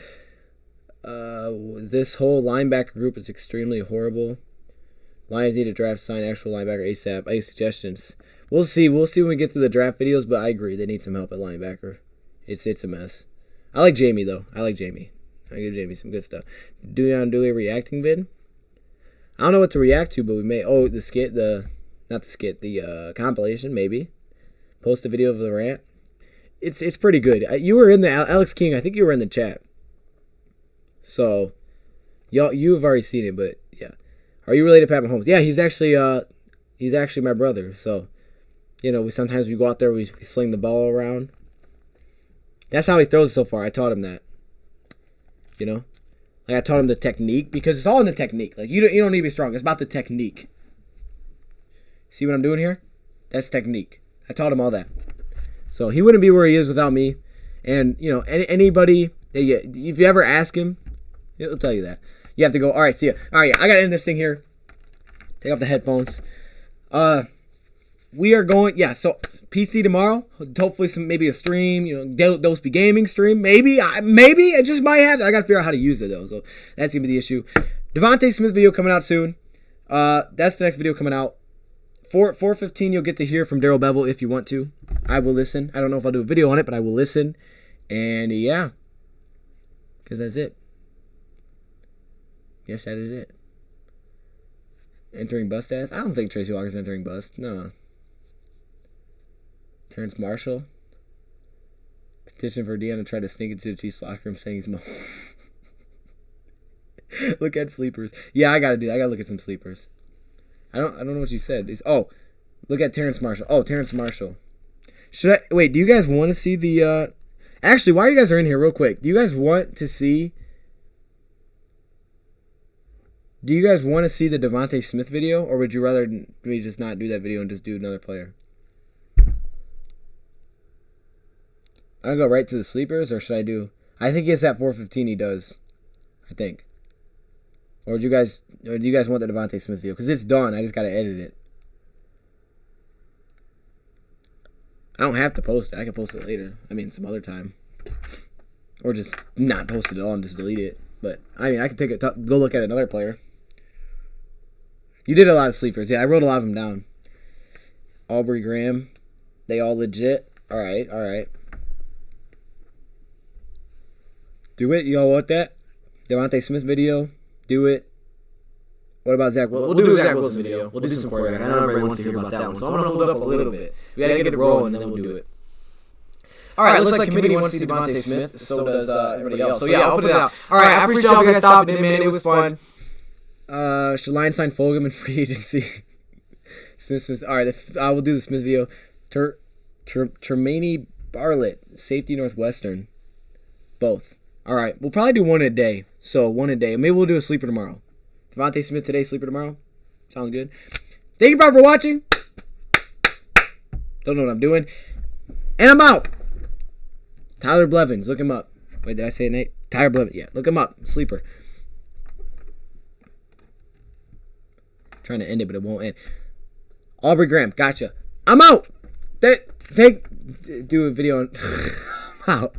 This whole linebacker group is extremely horrible. Lions need to draft, sign actual linebacker ASAP. Any suggestions? We'll see. We'll see when we get through the draft videos, but I agree. They need some help at linebacker. It's a mess. I like Jamie, though. I give Jamie some good stuff. Do you want to do a reacting vid? I don't know what to react to, but we may... Oh, the compilation, maybe. Post a video of the rant. It's pretty good. You were in the... Alex King, I think you were in the chat. So, you've already seen it, but yeah. Are you related to Pat Mahomes? Yeah, he's actually my brother. So, you know, sometimes we go out there, we sling the ball around. That's how he throws so far. I taught him that. You know, like I taught him the technique, because it's all in the technique. Like you don't need to be strong. It's about the technique. See what I'm doing here? That's technique. I taught him all that. So he wouldn't be where he is without me. And you know, anybody, if you ever ask him, he'll tell you that. You have to go, all right, see ya. All right, I got to end this thing here. Take off the headphones. We are going, so PC tomorrow. Hopefully maybe a stream, you know, Dose Be Gaming stream. Maybe, I just might have to. I got to figure out how to use it, though. So that's going to be the issue. Devontae Smith video coming out soon. That's the next video coming out. 4:15, you'll get to hear from Daryl Bevel if you want to. I will listen. I don't know if I'll do a video on it, but I will listen. And yeah, because that's it. Yes, that is it. Entering bust status? I don't think Tracy Walker's entering bust. No. Terrence Marshall. Petition for Dion to try to sneak into the Chiefs locker room saying he's Look at sleepers. Yeah, I gotta do that. I gotta look at some sleepers. I don't know what you said. Look at Terrence Marshall. Oh, Terrence Marshall. Wait, do you guys want to see the actually, while you guys are in here real quick, do you guys want to see the Devontae Smith video, or would you rather me just not do that video and just do another player? I'll go right to the sleepers, or should I do... I think it's at 4:15 he does. I think. Or do you guys want the Devontae Smith video? Because it's done. I just got to edit it. I don't have to post it. I can post it later. I mean, some other time. Or just not post it at all and just delete it. But, I mean, I can go look at another player. You did a lot of sleepers. Yeah, I wrote a lot of them down. Aubrey Graham. They all legit. All right. Do it. You all want that? Devontae Smith video. Do it. What about Zach? We'll do a Zach Wilson video. We'll do some quarterback. I know everybody wants to hear about that one, so I'm going to hold up a little bit. We got to get it rolling, and then we'll do it. All right, looks like committee wants to see Devontae Smith. So does everybody else. So, yeah, I'll put it out. All right, I appreciate all you guys stopping in, man. It was fun. Should Lions sign Fulgham in free agency? Smith. All right, I will do the Smith video. Tremaine Bartlett, safety Northwestern. Both. All right, we'll probably do one a day. So, one a day. Maybe we'll do a sleeper tomorrow. Devontae Smith today, sleeper tomorrow. Sounds good. Thank you, bro, for watching. Don't know what I'm doing. And I'm out. Tyler Blevins, look him up. Wait, did I say it, Nate? Tyler Blevins, yeah, look him up. Sleeper. Trying to end it, but it won't end. Aubrey Graham, gotcha. I'm out. Do a video on... I'm out.